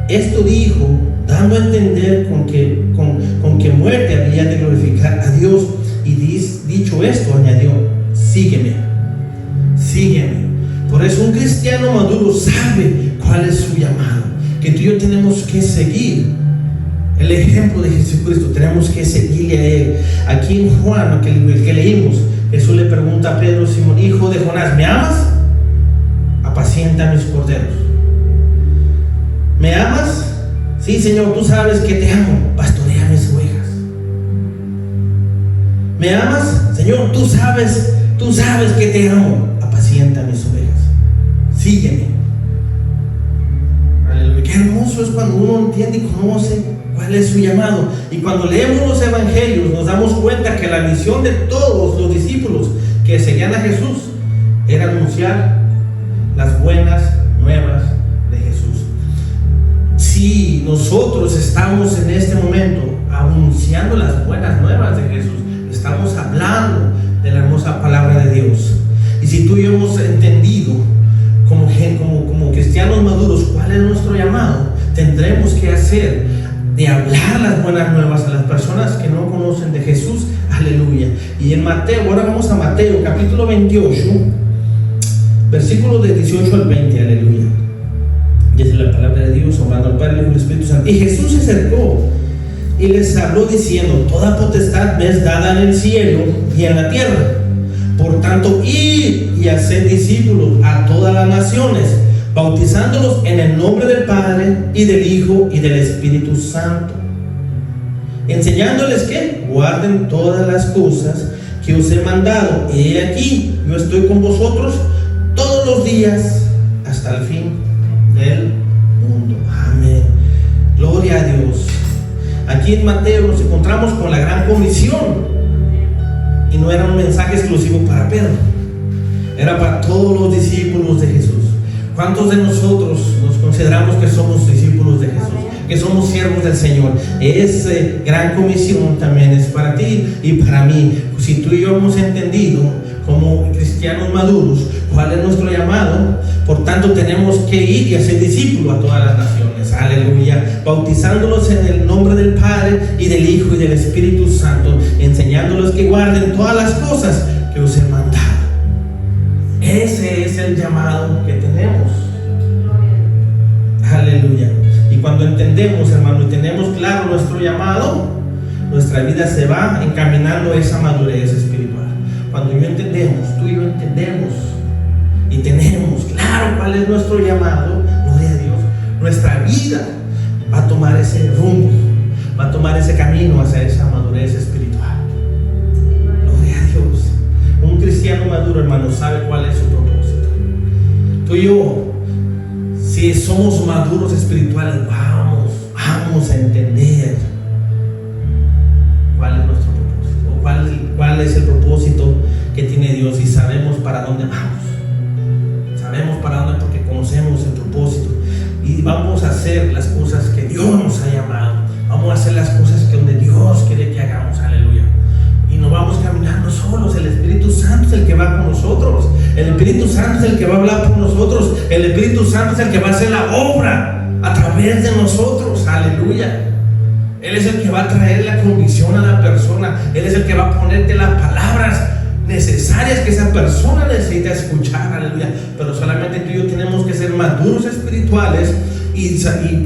Esto dijo, dando a entender con que muerte había de glorificar a Dios. Y dicho esto, añadió: sígueme. Por eso un cristiano maduro sabe cuál es su llamado, que tú y yo tenemos que seguir el ejemplo de Jesucristo, tenemos que seguirle a Él. Aquí en Juan, el que leímos, Jesús le pregunta a Pedro: Simón, hijo de Jonás, ¿me amas? Apacienta mis corderos. ¿Me amas? Sí, Señor, tú sabes que te amo, pastorea mis ovejas. ¿Me amas? Señor, tú sabes que te amo, apacienta mis ovejas. Sígueme. Aleluya. Qué hermoso es cuando uno entiende y conoce cuál es su llamado. Y cuando leemos los evangelios nos damos cuenta que la misión de todos los discípulos que seguían a Jesús era anunciar las buenas nuevas de Jesús. Si nosotros estamos en este momento anunciando las buenas nuevas de Jesús, estamos hablando de la hermosa palabra de Dios. Y si tú y yo hemos entendido como cristianos maduros cuál es nuestro llamado, tendremos que hacer de hablar las buenas nuevas a las personas que no conocen de Jesús. Aleluya. Y en Mateo, ahora vamos a Mateo capítulo 28, versículos de 18 al 20. Aleluya. Dice la palabra de Dios, honrando al Padre, Hijo y Espíritu Santo. Y Jesús se acercó y les habló diciendo: toda potestad me es dada en el cielo y en la tierra. Por tanto, id y haced discípulos a todas las naciones, bautizándolos en el nombre del Padre y del Hijo y del Espíritu Santo, enseñándoles que guarden todas las cosas que os he mandado. He aquí, yo estoy con vosotros todos los días hasta el fin del mundo. Amén. Gloria a Dios. Aquí en Mateo nos encontramos con la gran comisión, y no era un mensaje exclusivo para Pedro, era para todos los discípulos de Jesús. ¿Cuántos de nosotros nos consideramos que somos discípulos de Jesús, que somos siervos del Señor? Esa gran comisión también es para ti y para mí. Si tú y yo hemos entendido como cristianos maduros cuál es nuestro llamado, por tanto tenemos que ir y hacer discípulos a todas las naciones. Aleluya. Bautizándolos en el nombre del Padre y del Hijo y del Espíritu Santo, enseñándolos que guarden todas las cosas que os he mandado. Ese es el llamado que tenemos. Aleluya. Y cuando entendemos, hermano, y tenemos claro nuestro llamado, nuestra vida se va encaminando a esa madurez espiritual. Cuando tú y yo entendemos y tenemos claro cuál es nuestro llamado, gloria a Dios, nuestra vida va a tomar ese rumbo, va a tomar ese camino hacia esa madurez espiritual. Gloria a Dios. Un cristiano maduro, hermano, sabe cuál es su propósito. Tú y yo, si somos maduros espirituales, vamos a entender cuál es nuestro propósito, o cuál es el propósito que tiene Dios, y sabemos para dónde vamos. Sabemos para dónde, porque conocemos el propósito, y vamos a hacer las cosas que Dios nos ha llamado. Vamos a hacer las cosas que donde Dios quiere que hagamos. Aleluya. Y no vamos caminando solos. El Espíritu Santo es el que va con nosotros. El Espíritu Santo es el que va a hablar por nosotros. El Espíritu Santo es el que va a hacer la obra a través de nosotros. Aleluya. Él es el que va a traer la convicción a la persona. Él es el que va a ponerte las palabras necesarias que esa persona necesita escuchar. Aleluya. Pero solamente tú y yo tenemos que ser maduros espirituales y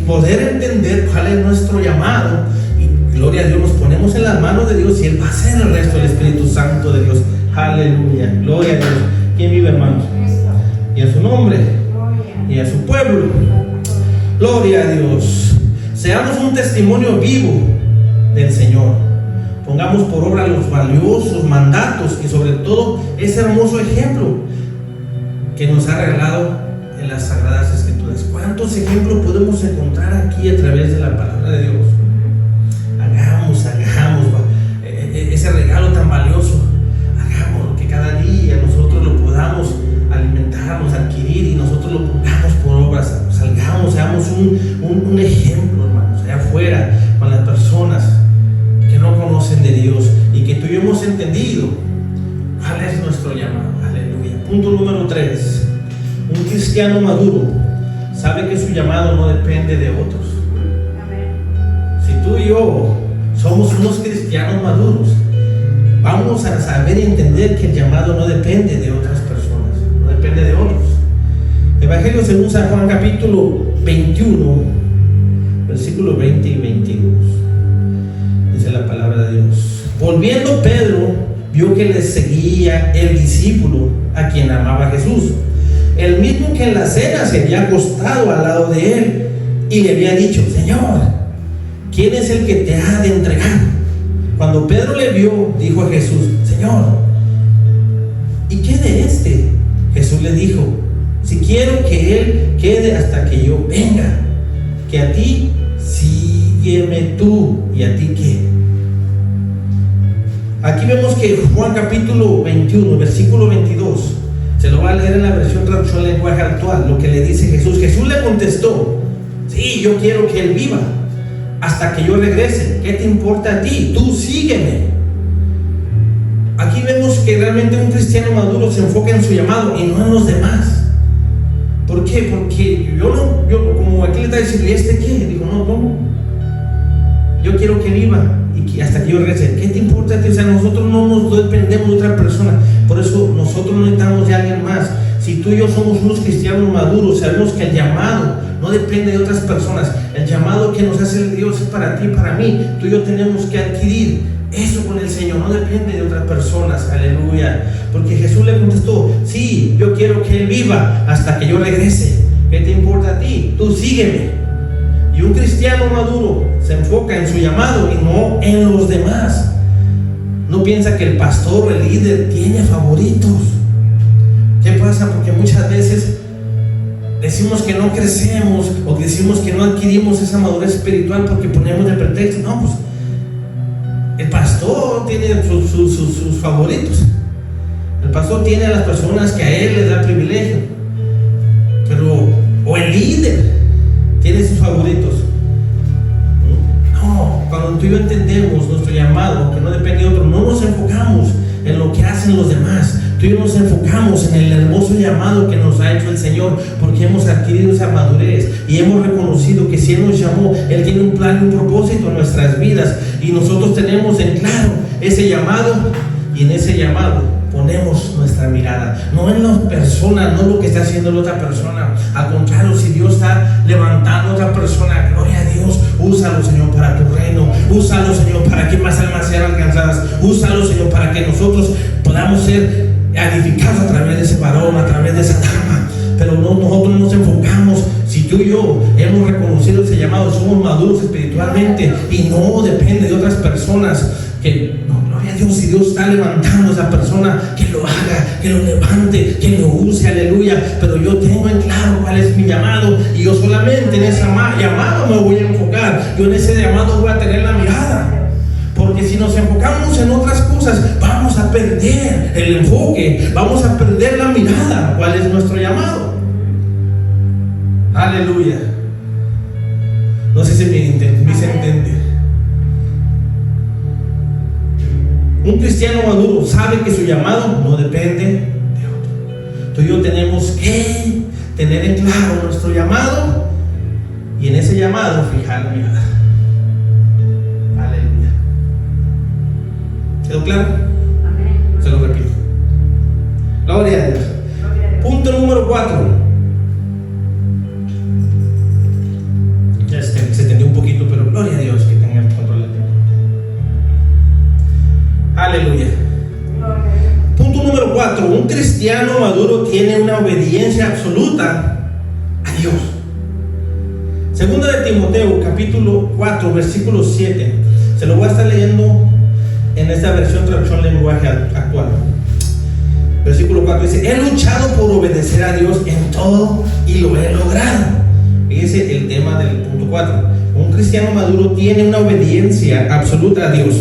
poder entender cuál es nuestro llamado. Y gloria a Dios, nos ponemos en las manos de Dios y Él va a hacer el resto del Espíritu Santo de Dios. Aleluya. Gloria a Dios. ¿Quién vive, hermanos? Y a su nombre y a su pueblo. Gloria a Dios. Seamos un testimonio vivo del Señor. Pongamos por obra los valiosos mandatos y sobre todo ese hermoso ejemplo que nos ha regalado en las Sagradas Escrituras. ¿Cuántos ejemplos podemos encontrar aquí a través de la palabra de Dios? Hagamos ese regalo tan valioso. Hagamos que cada día nosotros lo podamos alimentarnos, adquirir, y nosotros lo pongamos por obras. Salgamos, seamos un ejemplo, hermanos, allá afuera con las personas que no conocen de Dios, y que tú y yo hemos entendido cuál es nuestro llamado. Aleluya. Punto número 3. Un cristiano maduro sabe que su llamado no depende de otros. Si tú y yo somos unos cristianos maduros, vamos a saber y entender que el llamado no depende de otras personas, no depende de otros. Evangelio según San Juan capítulo 21, versículos 20 y 22. Dice la palabra de Dios: volviendo Pedro, vio que le seguía el discípulo a quien amaba Jesús, el mismo que en la cena se había acostado al lado de él, y le había dicho: Señor, ¿quién es el que te ha de entregar? Cuando Pedro le vio, dijo a Jesús: Señor, ¿y qué de este? Jesús le dijo: si quiero que él quede hasta que yo venga, que a ti sígueme tú, ¿y a ti qué? Aquí vemos que Juan capítulo 21, versículo 22, se lo va a leer en la versión traducción al lenguaje actual, lo que le dice Jesús. Jesús le contestó: sí, yo quiero que él viva hasta que yo regrese. ¿Qué te importa a ti? Tú sígueme. Aquí vemos que realmente un cristiano maduro se enfoca en su llamado y no en los demás. ¿Por qué? Porque yo como aquí le está diciendo: ¿y este qué? Digo: no, yo quiero que viva y que hasta que yo regrese. ¿Qué te importa a ti? O sea, nosotros no nos dependemos de otra persona. Por eso nosotros no necesitamos de alguien más. Si tú y yo somos unos cristianos maduros, sabemos que el llamado no depende de otras personas. El llamado que nos hace el Dios es para ti, para mí. Tú y yo tenemos que adquirir eso con el Señor, no depende de otras personas. Aleluya. Porque Jesús le contestó: sí, yo quiero que él viva hasta que yo regrese. ¿Qué te importa a ti? Tú sígueme. Y un cristiano maduro se enfoca en su llamado y no en los demás. No piensa que el pastor o el líder tiene favoritos. ¿Qué pasa? Porque muchas veces decimos que no crecemos o decimos que no adquirimos esa madurez espiritual porque ponemos de pretexto: no, pues el pastor tiene sus favoritos. El pastor tiene a las personas que a él les da privilegio. O el líder tiene sus favoritos. No, cuando tú y yo entendemos nuestro llamado, que no depende de otro, no nos enfocamos en lo que hacen los demás. Tú y yo nos enfocamos en el hermoso llamado que nos ha hecho el Señor, porque hemos adquirido esa madurez y hemos reconocido que si Él nos llamó, Él tiene un plan y un propósito en nuestras vidas, y nosotros tenemos en claro ese llamado, y en ese llamado ponemos nuestra mirada, no en las personas, no lo que está haciendo la otra persona. Al contrario, si Dios está levantando a otra persona, gloria a Dios, úsalo, Señor, para tu reino. Úsalo, Señor, para que más almas sean alcanzadas. Úsalo, Señor, para que nosotros podamos ser edificados a través de ese varón, a través de esa dama. Pero no, nosotros nos enfocamos. Si tú y yo hemos reconocido ese llamado, somos maduros espiritualmente y no depende de otras personas. Que no, gloria a Dios, si Dios está levantando a esa persona, que lo haga, que lo levante, que lo use, aleluya. Pero yo tengo en claro cuál es mi llamado, y yo solamente en ese llamado me voy a enfocar. Yo en ese llamado voy a tener la mirada. Porque si nos enfocamos en otras cosas, vamos a perder el enfoque, vamos a perder la mirada. ¿Cuál es nuestro llamado? Aleluya. No sé si me hice entender. Un cristiano maduro sabe que su llamado no depende de otro. Tú y yo tenemos que tener en claro nuestro llamado y en ese llamado fijar la mirada. Aleluya. ¿Quedó claro? Amén. Se lo repito. Gloria a Dios. Punto número 4. Ya se extendió un poquito, pero gloria a Dios que tenga el control del tiempo. Aleluya. Punto número 4. Un cristiano maduro tiene una obediencia absoluta a Dios. Segunda de Timoteo, capítulo 4, versículo 7. Se lo voy a estar leyendo en esta versión traducción lenguaje actual. Versículo 4 dice: he luchado por obedecer a Dios en todo y lo he logrado. Fíjese el tema del punto 4. Un cristiano maduro tiene una obediencia absoluta a Dios.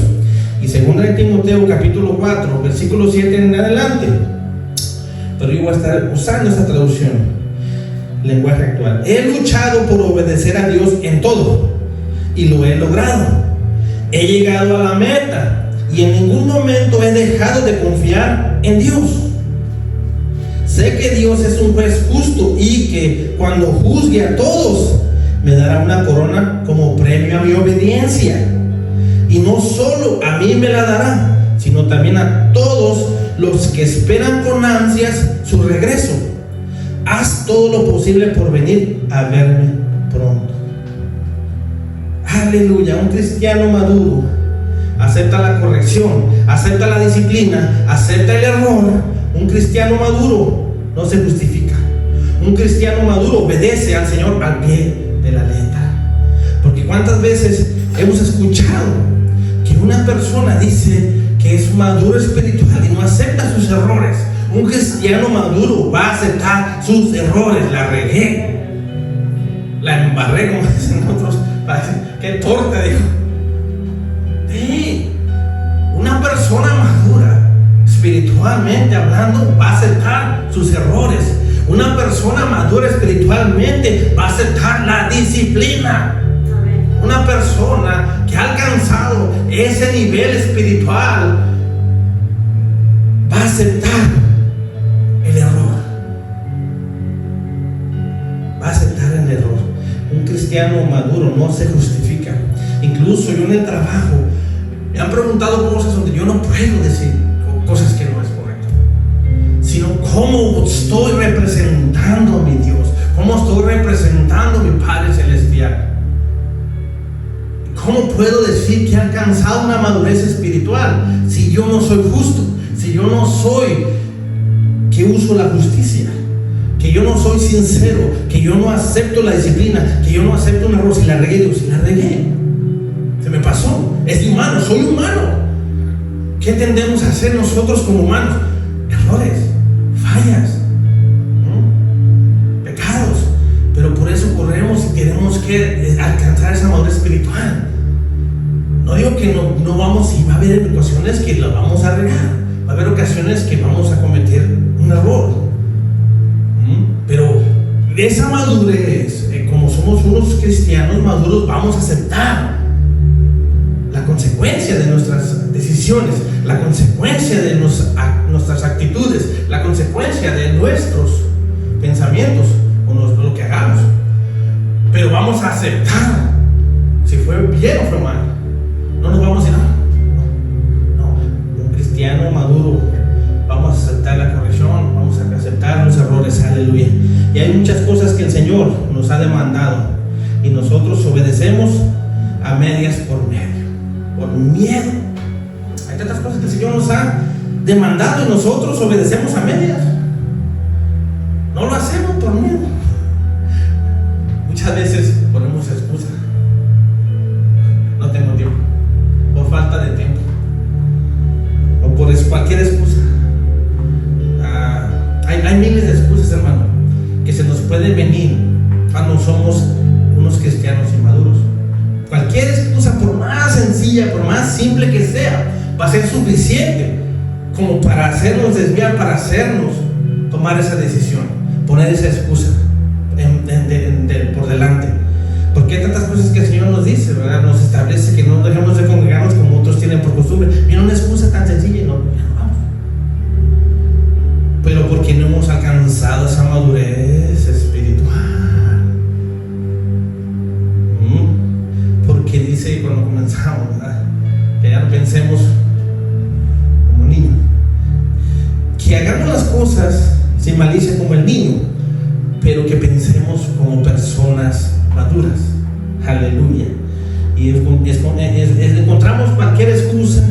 Y segunda de Timoteo capítulo 4 versículo 7 en adelante. Pero yo voy a estar usando esta traducción, lenguaje actual. He luchado por obedecer a Dios en todo y lo he logrado. He llegado a la meta y en ningún momento he dejado de confiar en Dios. Sé que Dios es un juez justo y que cuando juzgue a todos me dará una corona como premio a mi obediencia. Y no solo a mí me la dará, sino también a todos los que esperan con ansias su regreso. Haz todo lo posible por venir a verme pronto. Aleluya. Un cristiano maduro acepta la corrección, acepta la disciplina, acepta el error. Un cristiano maduro no se justifica. Un cristiano maduro obedece al Señor al pie de la letra. ¿cuántas veces hemos escuchado que una persona dice que es maduro espiritual y no acepta sus errores? Un cristiano maduro va a aceptar sus errores. La regué, la embarré, como dicen otros. ¡Qué torta! Dijo. Sí, una persona madura, espiritualmente hablando, va a aceptar sus errores. Una persona madura espiritualmente va a aceptar la disciplina. Una persona que ha alcanzado ese nivel espiritual va a aceptar el error. Va a aceptar el error. Un cristiano maduro no se justifica. Incluso yo en el trabajo me han preguntado cosas donde yo no puedo decir cosas que no es correcto, sino cómo estoy representando a mi Dios, cómo estoy representando a mi Padre Celestial. ¿Cómo puedo decir que he alcanzado una madurez espiritual si yo no soy justo? Si yo no soy que uso la justicia, que yo no soy sincero, que yo no acepto la disciplina, que yo no acepto un error. Si la regué, digo, si la regué, se me pasó, es humano, soy humano. ¿Qué tendemos a hacer nosotros como humanos? Errores, fallas, ¿no? Pecados. Pero por eso corremos y tenemos que alcanzar esa madurez espiritual. No digo que no vamos, y va a haber ocasiones que la vamos a regar, va a haber ocasiones que vamos a cometer un error, pero de esa madurez, como somos unos cristianos maduros, vamos a aceptar la consecuencia de nuestras decisiones, la consecuencia de nuestras actitudes, la consecuencia de nuestros pensamientos o lo que hagamos. Pero vamos a aceptar si fue bien o fue mal. No nos vamos a decir, no. Un cristiano maduro, vamos a aceptar la corrección, vamos a aceptar los errores, aleluya. Y hay muchas cosas que el Señor nos ha demandado y nosotros obedecemos a medias por miedo. Hay tantas cosas que el Señor nos ha demandado y nosotros obedecemos a medias. No lo hacemos por miedo. Muchas veces ponemos excusa. No tengo tiempo, por falta de tiempo, o por cualquier excusa. Hay miles de excusas, hermano, que se nos pueden venir cuando somos unos cristianos inmaduros. Cualquier excusa, por más sencilla, por más simple que sea, va a ser suficiente como para hacernos desviar, para hacernos tomar esa decisión, poner esa excusa por delante. Porque hay tantas cosas que el Señor nos dice, ¿verdad? Nos establece que no dejemos de congregarnos como otros tienen por costumbre. Viene una excusa tan sencilla y ya no vamos. Pero porque no hemos alcanzado esa madurez espiritual. Porque dice cuando comenzamos, ¿verdad? Que ya no pensemos como niños. Que hagamos las cosas sin malicia como el niño, pero que pensemos como personas maduras. Aleluya. Y encontramos cualquier excusas,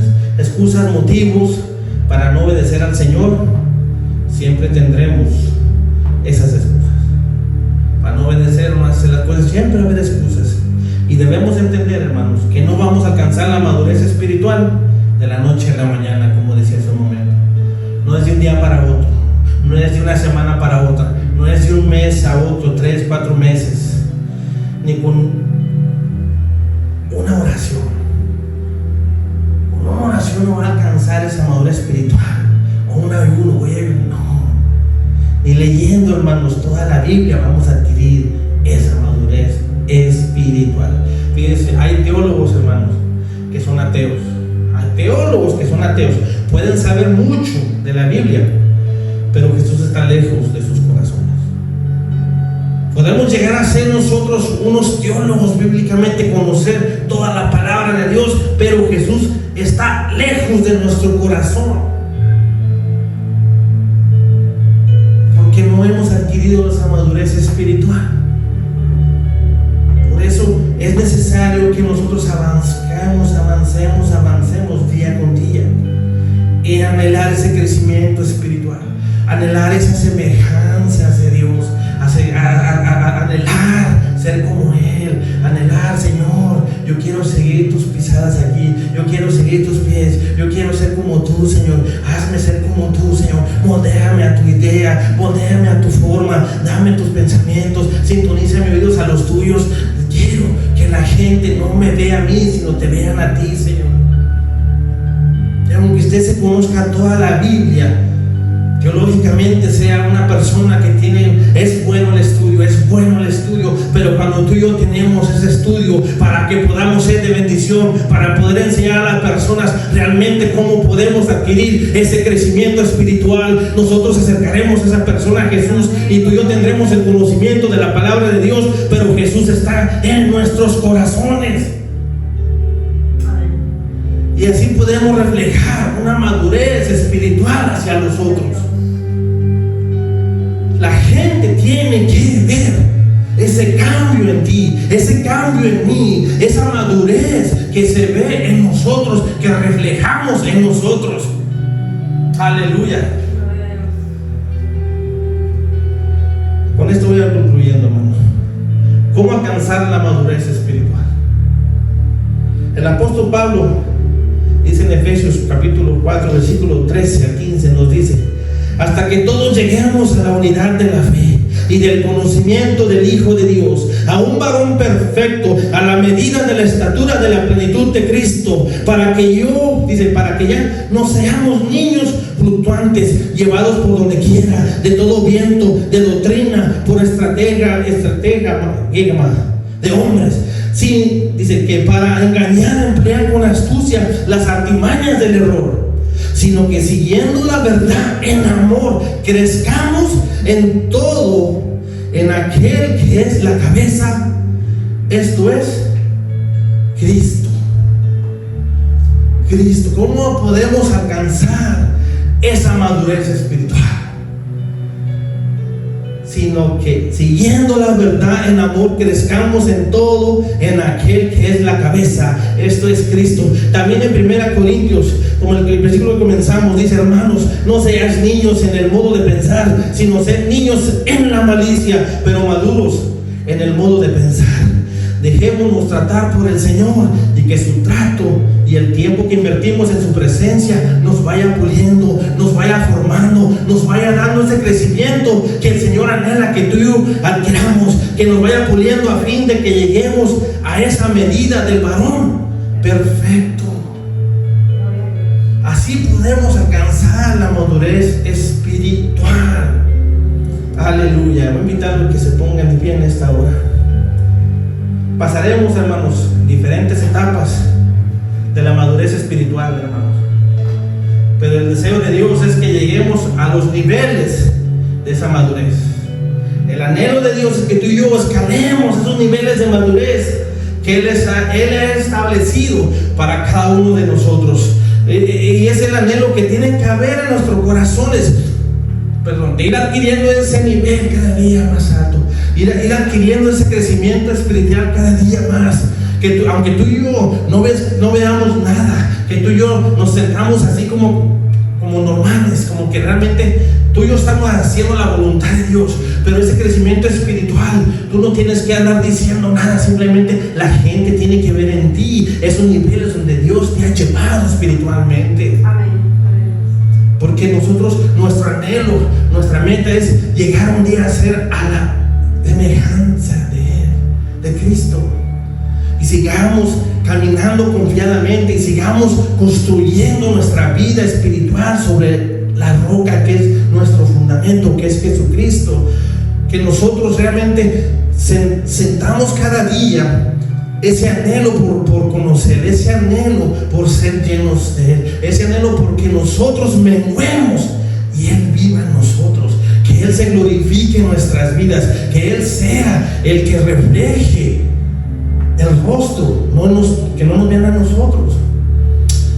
motivos para no obedecer al Señor. Siempre tendremos esas excusas para no obedecer, no hacer las cosas. Siempre va a haber excusas. Y debemos entender, hermanos, que no vamos a alcanzar la madurez espiritual de la noche a la mañana, como decía hace un momento. No es de un día para otro, no es de una semana para otra, no es de un mes a otro, 3, 4 meses, ni con una oración. Una oración no va a alcanzar esa madurez espiritual, o un ayuno, no. Ni leyendo, hermanos, toda la Biblia vamos a adquirir esa madurez espiritual. Fíjense, hay teólogos, hermanos, que son ateos. Hay teólogos que son ateos. Pueden saber mucho de la Biblia, pero Jesús está lejos de sus corazones. Podemos llegar a ser nosotros unos teólogos bíblicamente, conocer toda la palabra de Dios, pero Jesús está lejos de nuestro corazón, porque no hemos adquirido esa madurez espiritual. Por eso es necesario que nosotros avancemos día con día en anhelar ese crecimiento espiritual, anhelar esa semejanza hacia Dios, anhelar ser como Él, anhelar, Señor, yo quiero seguir tus pisadas aquí, yo quiero seguir tus pies, yo quiero ser como tú, Señor. Hazme ser como tú, Señor. Moldéame a tu idea, moldéame a tu forma, dame tus pensamientos, sintoniza mis oídos a los tuyos. Quiero que la gente no me vea a mí, sino te vean a ti, Señor. Aunque usted se conozca toda la Biblia, teológicamente sea una persona que es bueno el estudio, pero cuando tú y yo tenemos ese estudio para que podamos ser de bendición, para poder enseñar a las personas realmente cómo podemos adquirir ese crecimiento espiritual, nosotros acercaremos a esa persona a Jesús y tú y yo tendremos el conocimiento de la palabra de Dios, pero Jesús está en nuestros corazones. Y así podemos reflejar una madurez espiritual hacia los otros. La gente tiene que ver ese cambio en ti, ese cambio en mí, esa madurez que se ve en nosotros, que reflejamos en nosotros. Aleluya. Con esto voy a concluyendo, hermanos. ¿Cómo alcanzar la madurez espiritual? El apóstol Pablo dice en Efesios capítulo 4, versículo 13 a 15, nos dice: hasta que todos lleguemos a la unidad de la fe y del conocimiento del Hijo de Dios, a un varón perfecto, a la medida de la estatura de la plenitud de Cristo, para que ya no seamos niños fluctuantes, llevados por donde quiera, de todo viento de doctrina, por estratega de hombres. Sí, dice que para engañar emplean con astucia las artimañas del error, sino que siguiendo la verdad en amor, crezcamos en todo en aquel que es la cabeza, esto es Cristo. ¿Cómo podemos alcanzar esa madurez espiritual? Sino que siguiendo la verdad en amor, crezcamos en todo en aquel que es la cabeza, esto es Cristo. También en 1 Corintios, como el versículo que comenzamos, dice: hermanos, no seáis niños en el modo de pensar, sino sed niños en la malicia, pero maduros en el modo de pensar. Dejémonos tratar por el Señor, y que su trato y el tiempo que invertimos en su presencia nos vaya puliendo, nos vaya formando, nos vaya dando ese crecimiento que el Señor anhela que tú y yo adquiramos, que nos vaya puliendo a fin de que lleguemos a esa medida del varón perfecto. Así podemos alcanzar la madurez espiritual. Aleluya. Voy a invitarlos a que se pongan de pie en esta hora. Pasaremos, hermanos, diferentes etapas de la madurez espiritual, hermanos. Pero el deseo de Dios es que lleguemos a los niveles de esa madurez. El anhelo de Dios es que tú y yo escalemos esos niveles de madurez que Él ha establecido para cada uno de nosotros. Y es el anhelo que tiene que haber en nuestros corazones, de ir adquiriendo ese nivel cada día más alto, ir adquiriendo ese crecimiento espiritual cada día más. Que aunque tú y yo no veamos nada, que tú y yo nos sentamos así como normales, como que realmente tú y yo estamos haciendo la voluntad de Dios, pero ese crecimiento espiritual, tú no tienes que andar diciendo nada, simplemente la gente tiene que ver en ti esos niveles donde Dios te ha llevado espiritualmente. Amén. Porque nosotros, nuestro anhelo, nuestra meta es llegar un día a ser a la semejanza de Él, de Cristo. Y sigamos caminando confiadamente y sigamos construyendo nuestra vida espiritual sobre la roca que es nuestro fundamento, que es Jesucristo. Que nosotros realmente sentamos cada día ese anhelo por conocer, ese anhelo por ser llenos de Él, ese anhelo porque nosotros menguemos y Él viva en nosotros, que Él se glorifique en nuestras vidas, que Él sea el que refleje el rostro, que no nos vean a nosotros.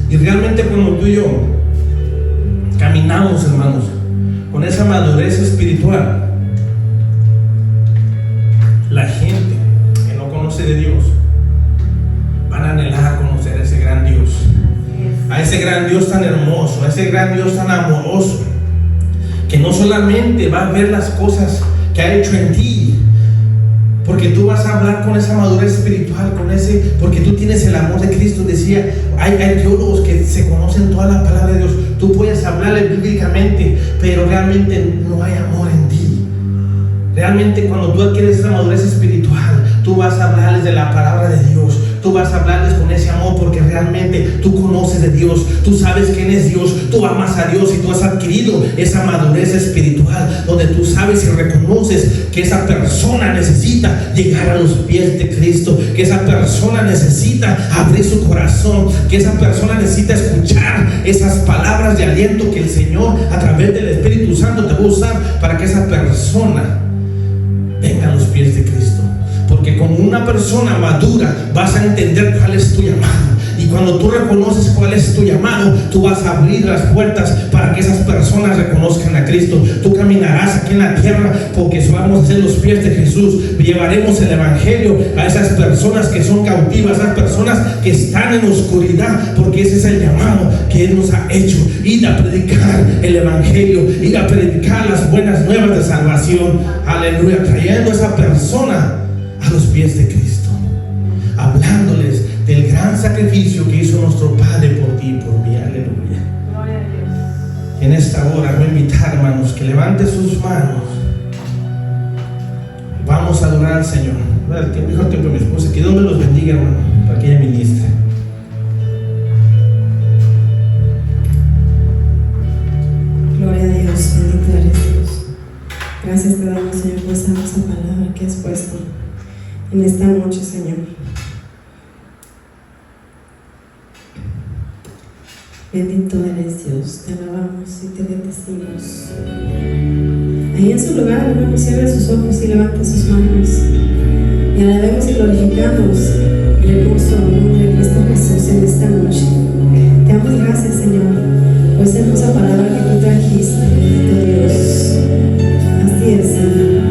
Y realmente cuando tú y yo caminamos, hermanos, con esa madurez espiritual, la gente que no conoce de Dios van a anhelar conocer a ese gran Dios, a ese gran Dios tan hermoso, a ese gran Dios tan amoroso, que no solamente va a ver las cosas que ha hecho en ti, Porque tú vas a hablar con esa madurez espiritual, porque tú tienes el amor de Cristo. Decía, hay teólogos que se conocen toda la palabra de Dios. Tú puedes hablarle bíblicamente, pero realmente no hay amor en ti. Realmente cuando tú adquieres esa madurez espiritual, tú vas a hablarles de la palabra de Dios. Tú vas a hablarles con ese amor porque realmente tú conoces de Dios, tú sabes quién es Dios, tú amas a Dios y tú has adquirido esa madurez espiritual donde tú sabes y reconoces que esa persona necesita llegar a los pies de Cristo, que esa persona necesita abrir su corazón, que esa persona necesita escuchar esas palabras de aliento que el Señor a través del Espíritu Santo te va a usar para que esa persona venga a los pies de Cristo. Porque como una persona madura vas a entender cuál es tu llamado. Y cuando tú reconoces cuál es tu llamado, tú vas a abrir las puertas para que esas personas reconozcan a Cristo. Tú caminarás aquí en la tierra porque vamos a ser los pies de Jesús. Llevaremos el evangelio a esas personas que son cautivas, a esas personas que están en oscuridad, porque ese es el llamado que Él nos ha hecho. Ir a predicar el evangelio, ir a predicar las buenas nuevas de salvación. Aleluya, trayendo a esa persona a los pies de Cristo, hablándoles del gran sacrificio que hizo nuestro Padre por ti y por mí. Aleluya. Gloria a Dios. En esta hora voy a invitar, hermanos, que levante sus manos. Vamos a adorar al Señor. Mejor tiempo mi esposa, que Dios me los bendiga, hermano, para que ella ministre. Gloria a Dios, bendito eres Dios. Gracias te damos, Señor, por esa hermosa palabra que has puesto en esta noche, Señor. Bendito eres Dios, te alabamos y te bendecimos. Ahí en su lugar, hermano, cierre sus ojos y levante sus manos y alabemos y glorificamos el hermoso nombre de Cristo Jesús en esta noche. Te damos gracias, Señor, por esa hermosa palabra que tú trajiste, bendito Dios. Así es, Señor.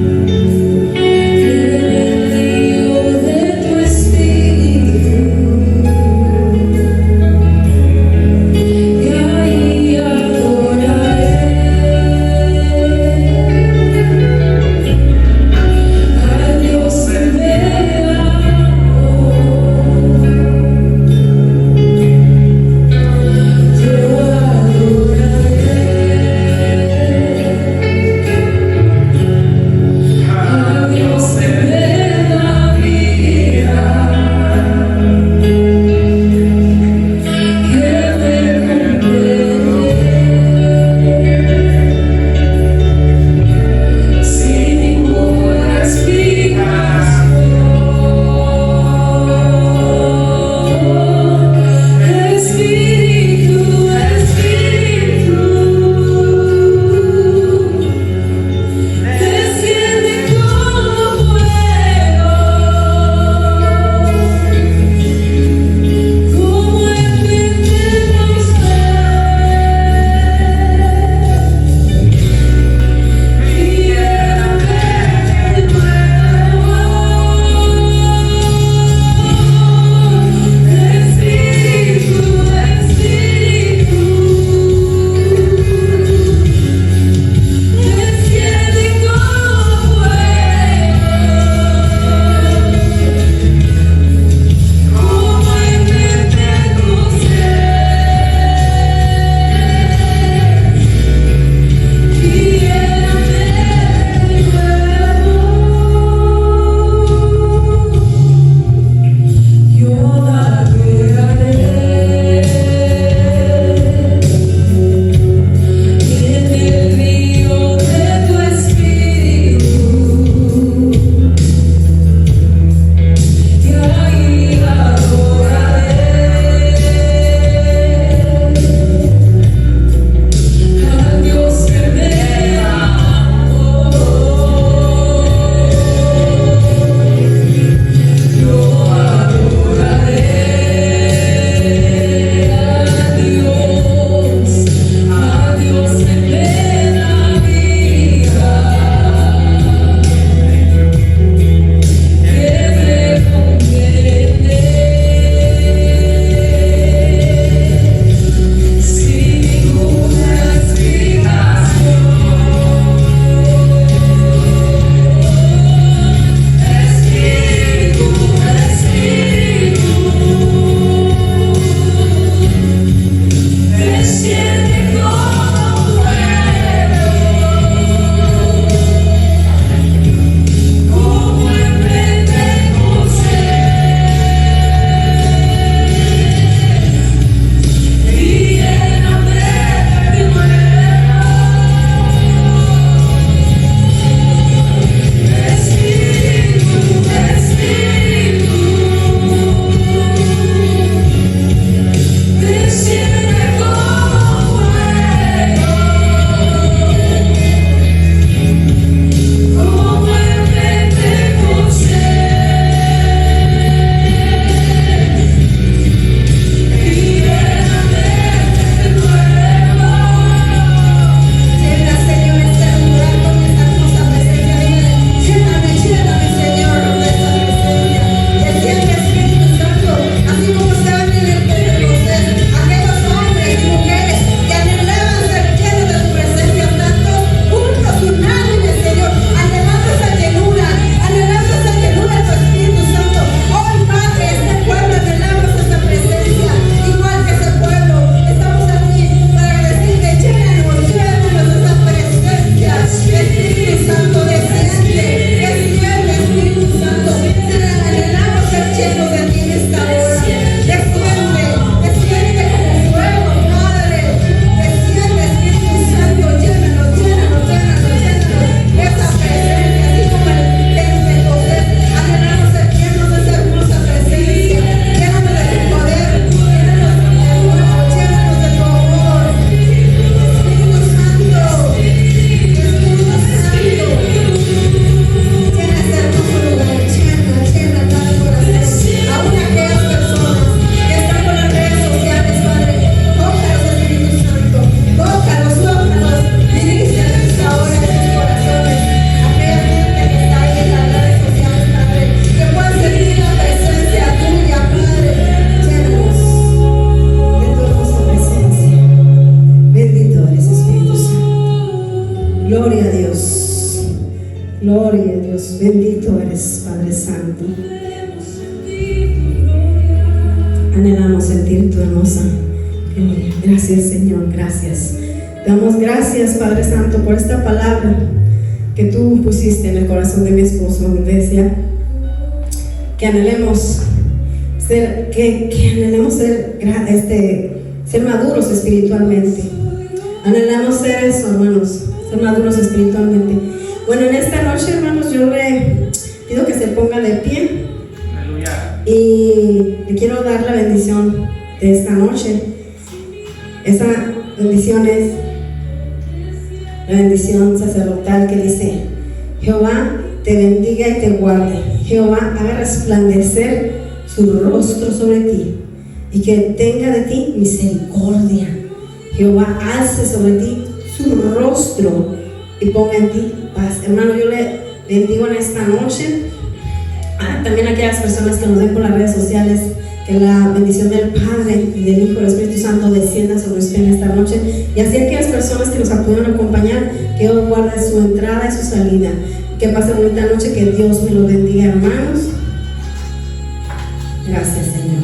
Gloria a Dios, bendito eres, Padre Santo. Anhelamos sentir tu hermosa gloria. Gracias, Señor, gracias. Damos gracias, Padre Santo, por esta palabra que tú pusiste en el corazón de mi esposo, donde decía que anhelemos ser, ser maduros espiritualmente. Anhelamos ser eso, hermanos, ser maduros espiritualmente. Bueno, en esta noche, hermanos, yo le pido que se ponga de pie. Aleluya. Y le quiero dar la bendición de esta noche. Esa bendición es la bendición sacerdotal que dice: Jehová te bendiga y te guarde. Jehová haga resplandecer su rostro sobre ti y que tenga de ti misericordia. Jehová alce sobre ti su rostro y ponga en ti paz. Hermano, yo le bendigo en esta noche. También a aquellas personas que nos ven por las redes sociales, que la bendición del Padre y del Hijo y del Espíritu Santo descienda sobre usted en esta noche. Y así aquellas personas que nos pudieron acompañar, que Dios guarde su entrada y su salida. Que pasen bonita noche, que Dios me lo bendiga, hermanos. Gracias, Señor,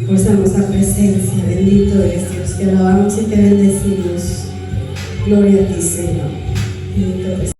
por esa hermosa presencia. Bendito eres Dios, te alabamos y te bendecimos. Gloria a ti, Señor. Bendito eres.